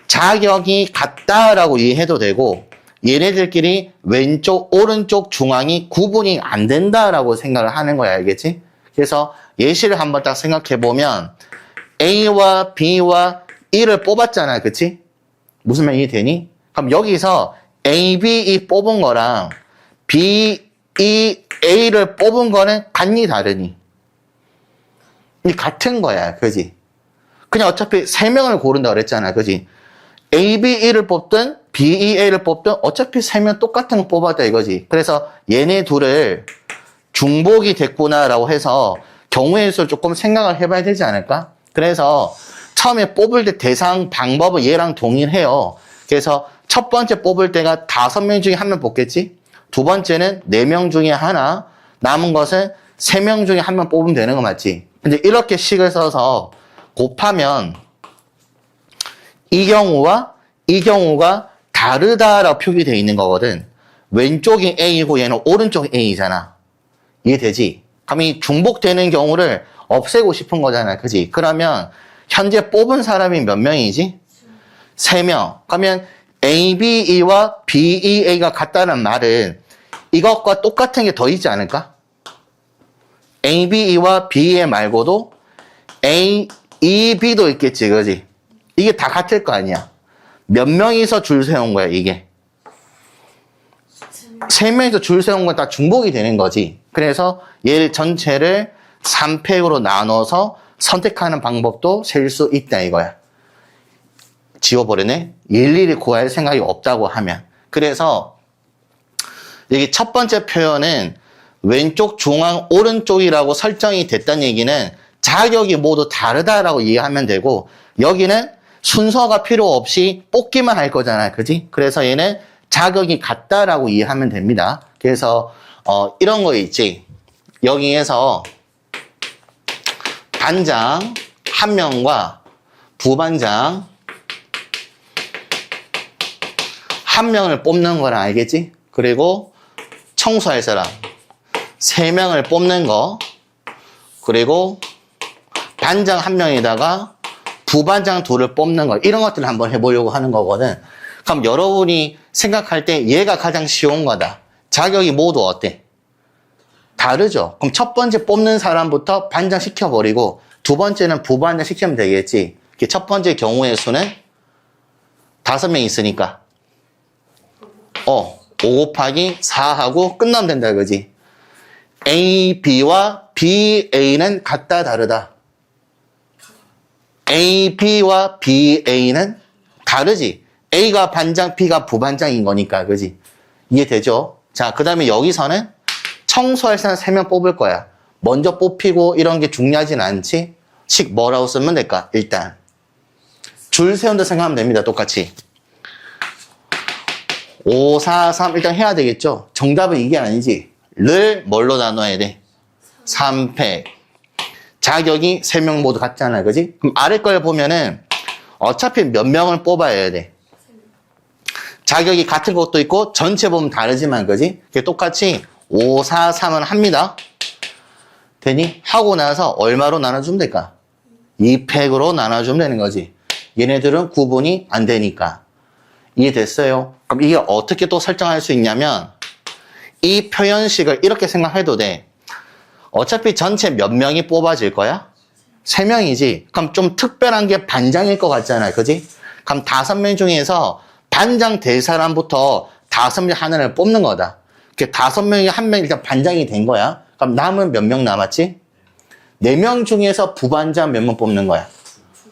자격이 같다라고 이해해도 되고 얘네들끼리 왼쪽, 오른쪽, 중앙이 구분이 안 된다라고 생각을 하는 거야. 알겠지? 그래서 예시를 한번 딱 생각해 보면 A와 B와 E를 뽑았잖아. 그치? 무슨 말 이해되니? 그럼 여기서 A, B, E 뽑은 거랑 B, E, A를 뽑은 거는 같니 다르니? 이 같은 거야. 그지? 그냥 어차피 3명을 고른다 그랬잖아. 그지? A, B, E를 뽑든 B, E, A를 뽑든 어차피 3명 똑같은 거 뽑았다 이거지. 그래서 얘네 둘을 중복이 됐구나라고 해서 경우의 수를 조금 생각을 해봐야 되지 않을까? 그래서 처음에 뽑을 때 대상 방법은 얘랑 동일해요. 그래서 첫 번째 뽑을 때가 5명 중에 1명 뽑겠지? 두 번째는 4명 중에 하나, 남은 것은 3명 중에 1명 뽑으면 되는 거 맞지? 근데 이렇게 식을 써서 곱하면 이 경우와 이 경우가 다르다라고 표기되어 있는 거거든. 왼쪽이 A이고 얘는 오른쪽이 A잖아. 이해되지? 그럼 이 중복되는 경우를 없애고 싶은 거잖아. 그지? 그러면 현재 뽑은 사람이 몇 명이지? 3명. 그러면 A, B, E와 B, E, A가 같다는 말은 이것과 똑같은 게 더 있지 않을까? A, B, E와 B, E 말고도 A, E, B도 있겠지. 그지? 이게 다 같을 거 아니야. 몇 명이서 줄 세운 거야, 이게. 3명이서 줄 세운 건 다 중복이 되는 거지. 그래서 얘 전체를 3팩으로 나눠서 선택하는 방법도 셀 수 있다 이거야. 지워버리네. 일일이 구할 생각이 없다고 하면. 그래서 여기 첫 번째 표현은 왼쪽, 중앙, 오른쪽이라고 설정이 됐다는 얘기는 자격이 모두 다르다라고 이해하면 되고 여기는 순서가 필요 없이 뽑기만 할 거잖아. 그지? 그래서 얘는 자격이 같다라고 이해하면 됩니다. 그래서 이런 거 있지. 여기에서 반장 1명과 부반장 1명을 뽑는 거랑 알겠지? 그리고 청소할 사람 3명을 뽑는 거 그리고 반장 1명에다가 부반장 2를 뽑는 거 이런 것들을 한번 해보려고 하는 거거든. 그럼 여러분이 생각할 때 얘가 가장 쉬운 거다. 자격이 모두 어때? 다르죠. 그럼 첫 번째 뽑는 사람부터 반장 시켜버리고 두 번째는 부반장 시키면 되겠지. 첫 번째 경우의 수는 5명 있으니까 5 곱하기 4하고 끝나면 된다 그지? A, B와 B, A는 같다 다르다? A, B와 B, A는 다르지. A가 반장, B가 부반장인 거니까 그지? 이해되죠? 자, 그 다음에 여기서는 청소할 사람 3명 뽑을 거야. 먼저 뽑히고 이런 게 중요하진 않지? 식 뭐라고 쓰면 될까? 일단 줄 세운다 생각하면 됩니다. 똑같이 5, 4, 3 일단 해야 되겠죠? 정답은 이게 아니지. 를 뭘로 나눠야 돼? 3팩. 자격이 3명 모두 같잖아. 그지? 그럼 아래 걸 보면은 어차피 몇 명을 뽑아야 돼? 자격이 같은 것도 있고 전체 보면 다르지만 그지? 똑같이 5, 4, 3은 합니다. 되니? 하고 나서 얼마로 나눠주면 될까? 2팩으로 나눠주면 되는 거지. 얘네들은 구분이 안 되니까. 이해됐어요? 그럼 이게 어떻게 또 설정할 수 있냐면 이 표현식을 이렇게 생각해도 돼. 어차피 전체 몇 명이 뽑아질 거야? 3명이지. 그럼 좀 특별한 게 반장일 것 같잖아. 그지? 그럼 5명 중에서 반장 될 사람부터 5명 하나를 뽑는 거다. 5명이 1명 일단 반장이 된 거야. 그럼 남은 몇 명 남았지? 4명 중에서 부반자 몇 명 뽑는 거야?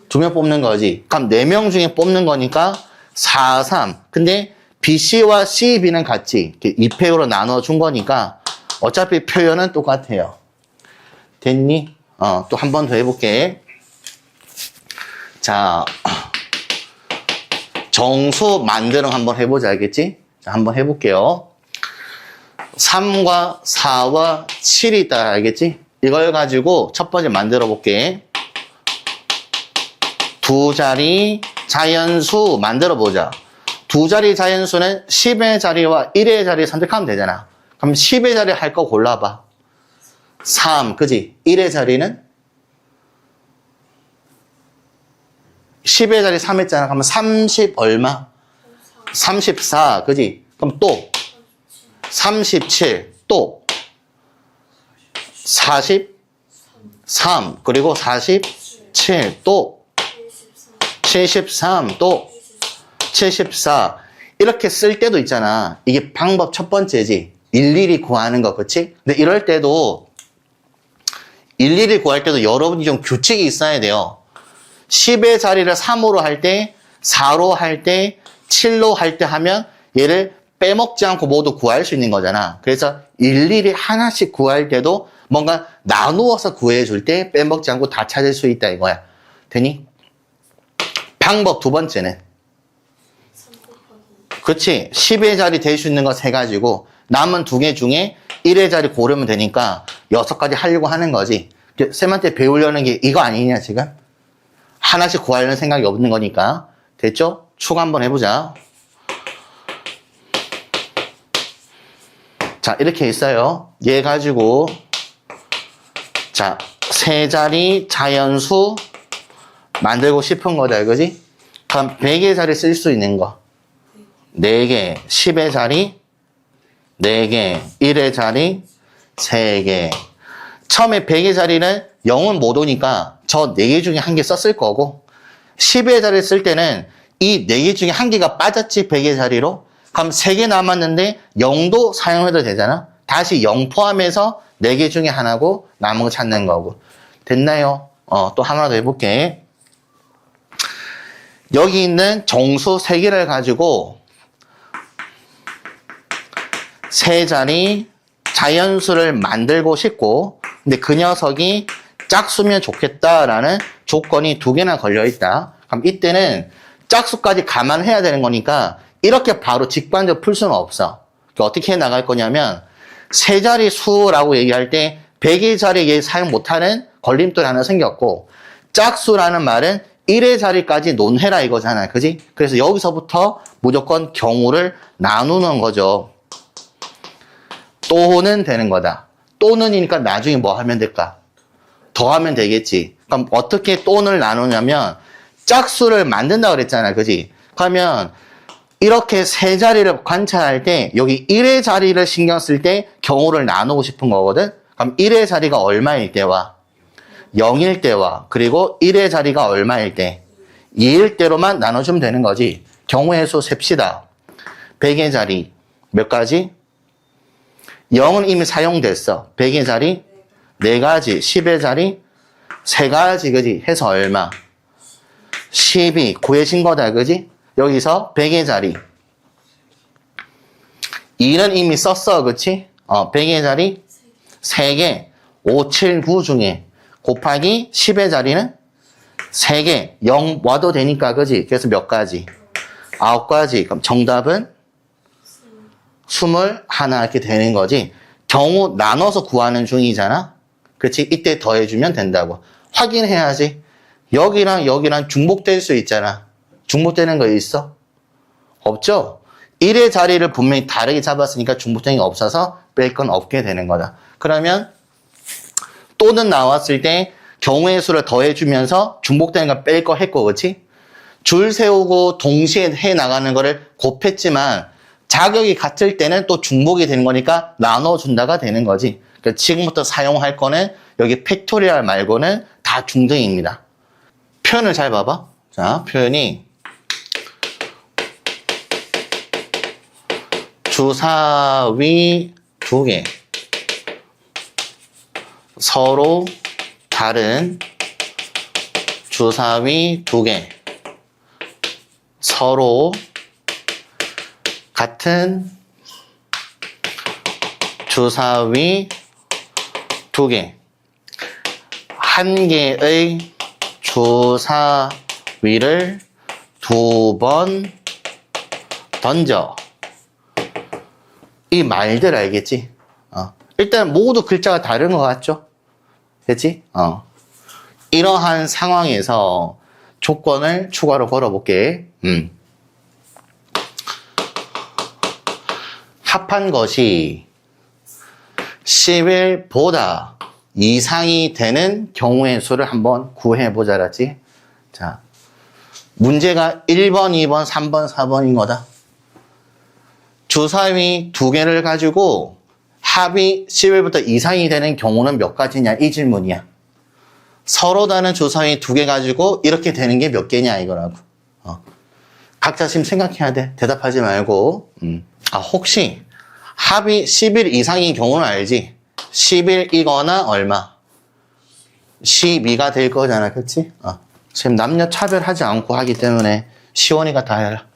2명 뽑는 거지. 그럼 4명 중에 뽑는 거니까 4, 3. 근데 BC와 C, B는 같이 2패로 나눠준 거니까 어차피 표현은 똑같아요. 됐니? 또 한 번 더 해볼게. 자, 정수 만드는 한번 해보자, 알겠지? 자, 한번 해볼게요. 3과 4와 7이 있다, 알겠지? 이걸 가지고 첫 번째 만들어 볼게. 두 자리 자연수 만들어 보자. 두 자리 자연수는 10의 자리와 1의 자리 선택하면 되잖아. 그럼 10의 자리 할 거 골라봐. 3, 그지? 1의 자리는? 10의 자리 3 했잖아. 그러면 30 얼마? 34, 그지? 그럼 또 37, 또 43, 그리고 47, 또 73, 또 74. 이렇게 쓸 때도 있잖아. 이게 방법 첫 번째지. 일일이 구하는 거, 그치? 근데 이럴 때도 일일이 구할 때도 여러분이 좀 규칙이 있어야 돼요. 10의 자리를 3으로 할 때, 4로 할 때, 7로 할 때 하면 얘를 빼먹지 않고 모두 구할 수 있는 거잖아. 그래서 일일이 하나씩 구할 때도 뭔가 나누어서 구해줄 때 빼먹지 않고 다 찾을 수 있다 이거야. 되니? 방법 두 번째는 그치? 10의 자리 될 수 있는 거 3가지고 남은 2개 중에 1의 자리 고르면 되니까 6가지 하려고 하는 거지. 쌤한테 배우려는 게 이거 아니냐 지금? 하나씩 구하려는 생각이 없는 거니까. 됐죠? 추가 한번 해보자. 자, 이렇게 있어요. 얘 가지고 자, 3자리 자연수 만들고 싶은 거다, 그지? 그럼 100의 자리 쓸 수 있는 거 4개, 10의 자리 4개, 1의 자리 3개. 처음에 100의 자리는 0은 못 오니까 저 4개 중에 1개 썼을 거고 10의 자리를 쓸 때는 이 4개 중에 1개가 빠졌지 100의 자리로. 그럼 3개 남았는데 0도 사용해도 되잖아. 다시 0 포함해서 4개 중에 하나고 남은 거 찾는 거고. 됐나요? 또 하나 더 해볼게. 여기 있는 정수 3개를 가지고 3자리 자연수를 만들고 싶고 근데 그 녀석이 짝수면 좋겠다라는 조건이 2개나 걸려있다. 그럼 이때는 짝수까지 감안해야 되는 거니까 이렇게 바로 직관적으로 풀 수는 없어. 어떻게 해 나갈 거냐면 3자리 수라고 얘기할 때 100의 자리에 사용 못하는 걸림돌이 하나 생겼고 짝수라는 말은 1의 자리까지 논해라 이거잖아. 그지? 그래서 여기서부터 무조건 경우를 나누는 거죠. 또는 되는 거다. 또는이니까 나중에 뭐 하면 될까? 더하면 되겠지. 그럼 어떻게 또는 나누냐면 짝수를 만든다 그랬잖아. 그지? 그러면 이렇게 3자리를 관찰할 때 여기 1의 자리를 신경 쓸 때 경우를 나누고 싶은 거거든. 그럼 1의 자리가 얼마일 때와 0일 때와 그리고 1의 자리가 얼마일 때 2일 때로만 나눠주면 되는 거지. 경우의 수 셉시다. 100의 자리 몇 가지? 0은 이미 사용됐어. 100의 자리 4가지, 10의 자리 3가지, 그지? 해서 얼마? 12 구해진 거다, 그지? 여기서 100의 자리 2는 이미 썼어, 그치? 100의 자리 3개 5, 7, 9 중에 곱하기 10의 자리는 3개 0 와도 되니까, 그지? 그래서 몇 가지? 9가지. 그럼 정답은 21 이렇게 되는 거지. 경우 나눠서 구하는 중이잖아. 그치? 이때 더해주면 된다고. 확인해야지. 여기랑 여기랑 중복될 수 있잖아. 중복되는 거 있어? 없죠? 1의 자리를 분명히 다르게 잡았으니까 중복되는 게 없어서 뺄 건 없게 되는 거다. 그러면 또는 나왔을 때 경우의 수를 더해주면서 중복되는 거 뺄 거 했고, 그치? 줄 세우고 동시에 해 나가는 거를 곱했지만 자격이 같을 때는 또 중복이 되는 거니까 나눠준다가 되는 거지. 그러니까 지금부터 사용할 거는 여기 팩토리얼 말고는 다 중등입니다. 표현을 잘 봐봐. 자, 표현이 주사위 2개 서로 다른 주사위 2개. 서로 같은 주사위 2개. 한 개의 주사위를 2번 던져. 이 말들 알겠지? 일단 모두 글자가 다른 것 같죠? 됐지? 이러한 상황에서 조건을 추가로 걸어볼게. 합한 것이 11보다 이상이 되는 경우의 수를 한번 구해보자라지. 자, 문제가 1번, 2번, 3번, 4번인 거다. 주사위 2개를 가지고 합이 11부터 이상이 되는 경우는 몇 가지냐? 이 질문이야. 서로 다른 주사위 2개 가지고 이렇게 되는 게 몇 개냐 이거라고. 각자 지금 생각해야 돼. 대답하지 말고. 혹시 합이 11 이상인 경우는 알지? 11이거나 얼마? 12가 될 거잖아. 그치? 지금 남녀 차별하지 않고 하기 때문에 시원이가 다 해라.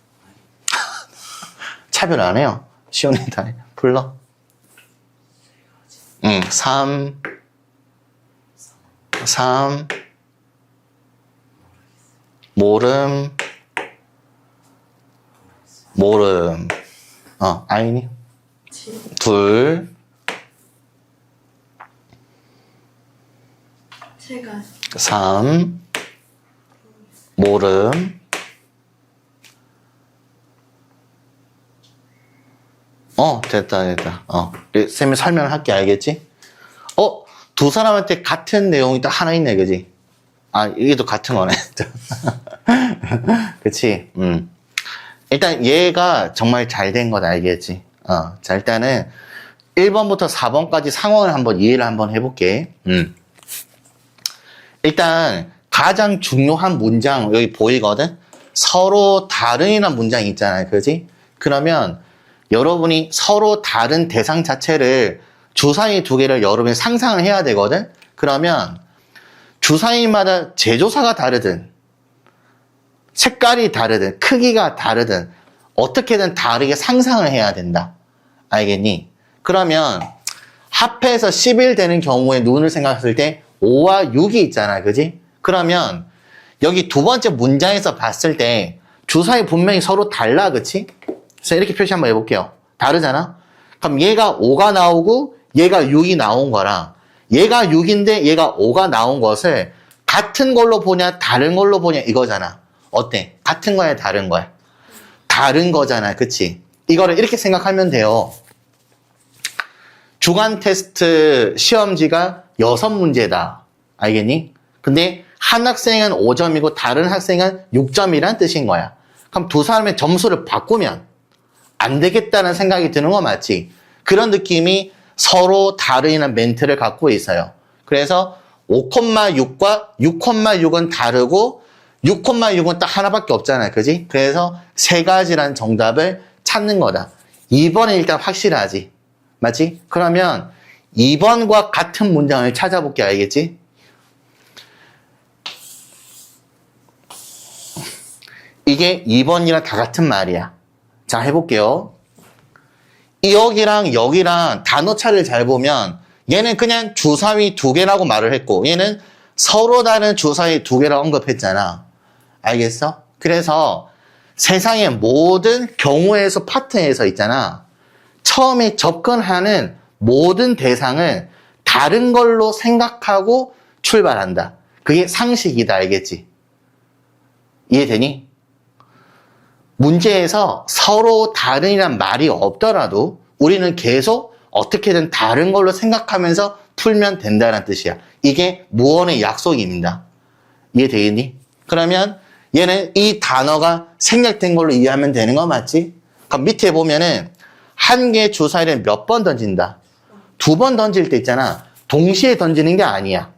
차별 안 해요. 시원이 다 해. 불러. 3 모름 아이니 2 제가 3 모름 됐다. 쌤이 설명할게. 알겠지? 두 사람한테 같은 내용이 딱 하나 있네, 그지? 이게 또 같은 거네. 그치? 일단 얘가 정말 잘 된 건 알겠지? 자, 일단은 1번부터 4번까지 상황을 한번 이해를 한번 해볼게. 일단 가장 중요한 문장 여기 보이거든? 서로 다른이라는 문장이 있잖아요. 그지? 그러면 여러분이 서로 다른 대상 자체를 주사위 2개를 여러분이 상상을 해야 되거든? 그러면 주사위마다 제조사가 다르든 색깔이 다르든 크기가 다르든 어떻게든 다르게 상상을 해야 된다. 알겠니? 그러면 합해서 11 되는 경우에 눈을 생각했을 때 5와 6이 있잖아. 그지? 그러면 여기 두 번째 문장에서 봤을 때 주사위 분명히 서로 달라. 그치? 그래서 이렇게 표시 한번 해볼게요. 다르잖아? 그럼 얘가 5가 나오고 얘가 6이 나온 거랑 얘가 6인데 얘가 5가 나온 것을 같은 걸로 보냐 다른 걸로 보냐 이거잖아. 어때? 같은 거야 다른 거야? 다른 거잖아. 그치? 이거를 이렇게 생각하면 돼요. 주간 테스트 시험지가 6문제다. 알겠니? 근데 한 학생은 5점이고 다른 학생은 6점이란 뜻인 거야. 그럼 두 사람의 점수를 바꾸면 안 되겠다는 생각이 드는 거 맞지? 그런 느낌이 서로 다른 멘트를 갖고 있어요. 그래서 5,6과 6,6은 다르고 6,6은 딱 하나밖에 없잖아요. 그지? 그래서 세 가지란 정답을 찾는 거다. 2번은 일단 확실하지. 맞지? 그러면 2번과 같은 문장을 찾아볼게. 알겠지? 이게 2번이랑 다 같은 말이야. 자, 해볼게요. 여기랑 여기랑 단어 차를 잘 보면 얘는 그냥 주사위 2개라고 말을 했고 얘는 서로 다른 주사위 2개라고 언급했잖아. 알겠어? 그래서 세상의 모든 경우의 수 파트에서 있잖아. 처음에 접근하는 모든 대상을 다른 걸로 생각하고 출발한다. 그게 상식이다. 알겠지? 이해되니? 문제에서 서로 다른이란 말이 없더라도 우리는 계속 어떻게든 다른 걸로 생각하면서 풀면 된다는 뜻이야. 이게 무언의 약속입니다. 이해되겠니? 그러면 얘는 이 단어가 생략된 걸로 이해하면 되는 거 맞지? 그럼 밑에 보면은 한 개의 주사위를 몇 번 던진다? 2번 던질 때 있잖아. 동시에 던지는 게 아니야.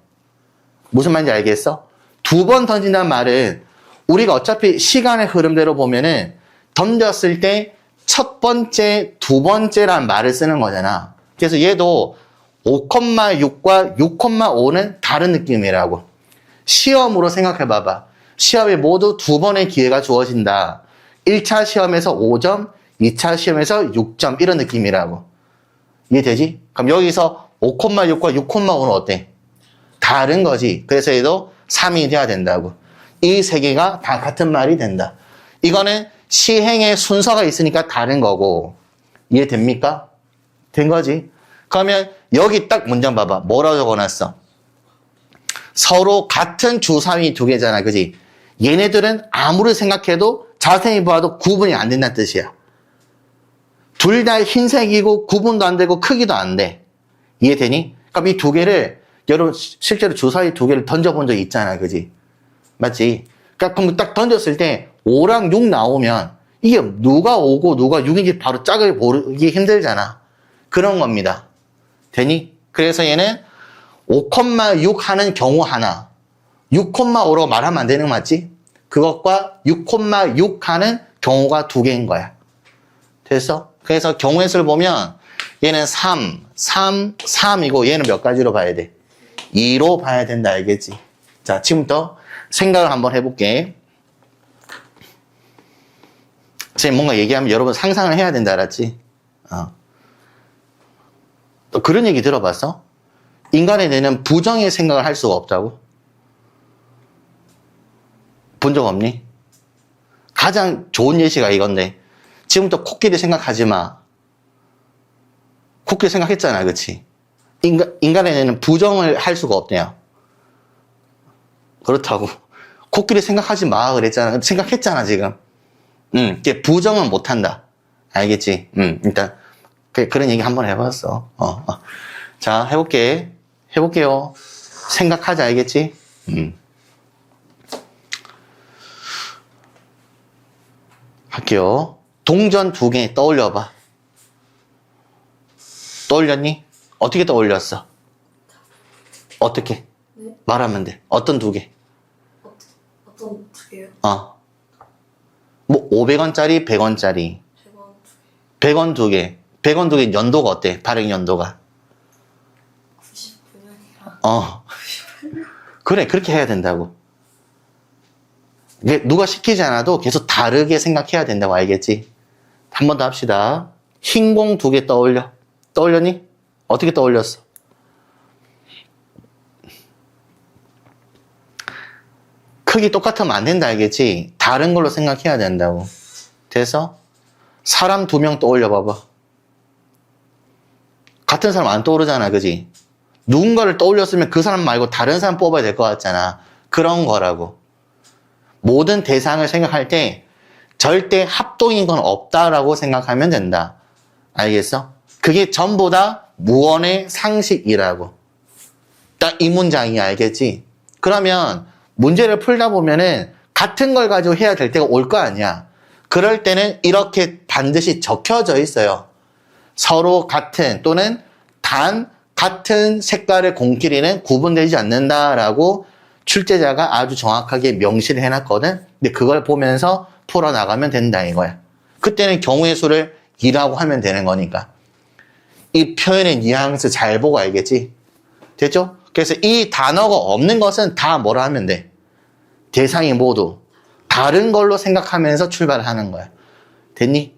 무슨 말인지 알겠어? 2번 던진다는 말은 우리가 어차피 시간의 흐름대로 보면은 던졌을 때 첫 번째, 두 번째란 말을 쓰는 거잖아. 그래서 얘도 5,6과 6,5는 다른 느낌이라고. 시험으로 생각해 봐봐. 시험에 모두 2번의 기회가 주어진다. 1차 시험에서 5점, 2차 시험에서 6점 이런 느낌이라고. 이해되지? 그럼 여기서 5,6과 6,5는 어때? 다른 거지. 그래서 얘도 3이 돼야 된다고. 이 세 개가 다 같은 말이 된다. 이거는 시행의 순서가 있으니까 다른 거고. 이해됩니까? 된 거지. 그러면 여기 딱 문장 봐봐. 뭐라고 적어놨어? 서로 같은 주사위 2개잖아. 그지? 얘네들은 아무리 생각해도 자세히 봐도 구분이 안 된다는 뜻이야. 둘 다 흰색이고 구분도 안 되고 크기도 안 돼. 이해되니? 그럼 이 2개를 여러분 실제로 주사위 2개를 던져본 적 있잖아. 그지? 맞지? 그러니까 그럼 딱 던졌을 때 5랑 6 나오면 이게 누가 5고 누가 6인지 바로 짝을 모르기 힘들잖아. 그런 겁니다. 되니? 그래서 얘는 5,6 하는 경우 하나, 6,5라고 말하면 안 되는 거 맞지? 그것과 6,6 하는 경우가 2개인 거야. 됐어? 그래서 경우의 수를 보면 얘는 3, 3, 3이고 얘는 몇 가지로 봐야 돼? 2로 봐야 된다. 알겠지? 자, 지금부터 생각을 한번 해볼게. 선생님 뭔가 얘기하면 여러분 상상을 해야 된다. 알았지? 또 그런 얘기 들어봤어? 인간의 뇌는 부정의 생각을 할 수가 없다고? 본 적 없니? 가장 좋은 예시가 이건데 지금부터 코끼리 생각하지 마. 코끼리 생각했잖아. 그치? 인간의 뇌는 부정을 할 수가 없대요. 그렇다고. 코끼리 생각하지 마 그랬잖아. 생각했잖아 지금. 이게 부정은 못한다. 알겠지? 일단 그런 얘기 한번 해봤어. 자, 해볼게요. 생각하자. 알겠지? 할게요. 동전 2개 떠올려봐. 떠올렸니? 어떻게 떠올렸어? 어떻게? 네? 말하면 돼. 어떤 2개? 어떤 2개요? 뭐 500원짜리, 100원짜리. 100원 100원 2개. 100원 2개 연도가 어때? 발행 연도가. 99년이랑 그래, 그렇게 해야 된다고. 이게 누가 시키지 않아도 계속 다르게 생각해야 된다고. 알겠지? 한 번 더 합시다. 흰 공 2개 떠올려. 떠올렸니? 어떻게 떠올렸어? 크기 똑같으면 안 된다. 알겠지? 다른 걸로 생각해야 된다고. 돼서 사람 2명 떠올려 봐봐. 같은 사람 안 떠오르잖아. 그지? 누군가를 떠올렸으면 그 사람 말고 다른 사람 뽑아야 될 것 같잖아. 그런 거라고. 모든 대상을 생각할 때 절대 합동인 건 없다라고 생각하면 된다. 알겠어? 그게 전부 다 무언의 상식이라고. 딱 이 문장이. 알겠지? 그러면 문제를 풀다 보면은 같은 걸 가지고 해야 될 때가 올 거 아니야. 그럴 때는 이렇게 반드시 적혀져 있어요. 서로 같은 또는 단 같은 색깔의 공끼리는 구분되지 않는다라고 출제자가 아주 정확하게 명시를 해놨거든. 근데 그걸 보면서 풀어나가면 된다 이거야. 그때는 경우의 수를 2라고 하면 되는 거니까. 이 표현의 뉘앙스 잘 보고 알겠지? 됐죠? 그래서 이 단어가 없는 것은 다 뭐라 하면 돼? 대상이 모두 다른 걸로 생각하면서 출발을 하는 거야. 됐니?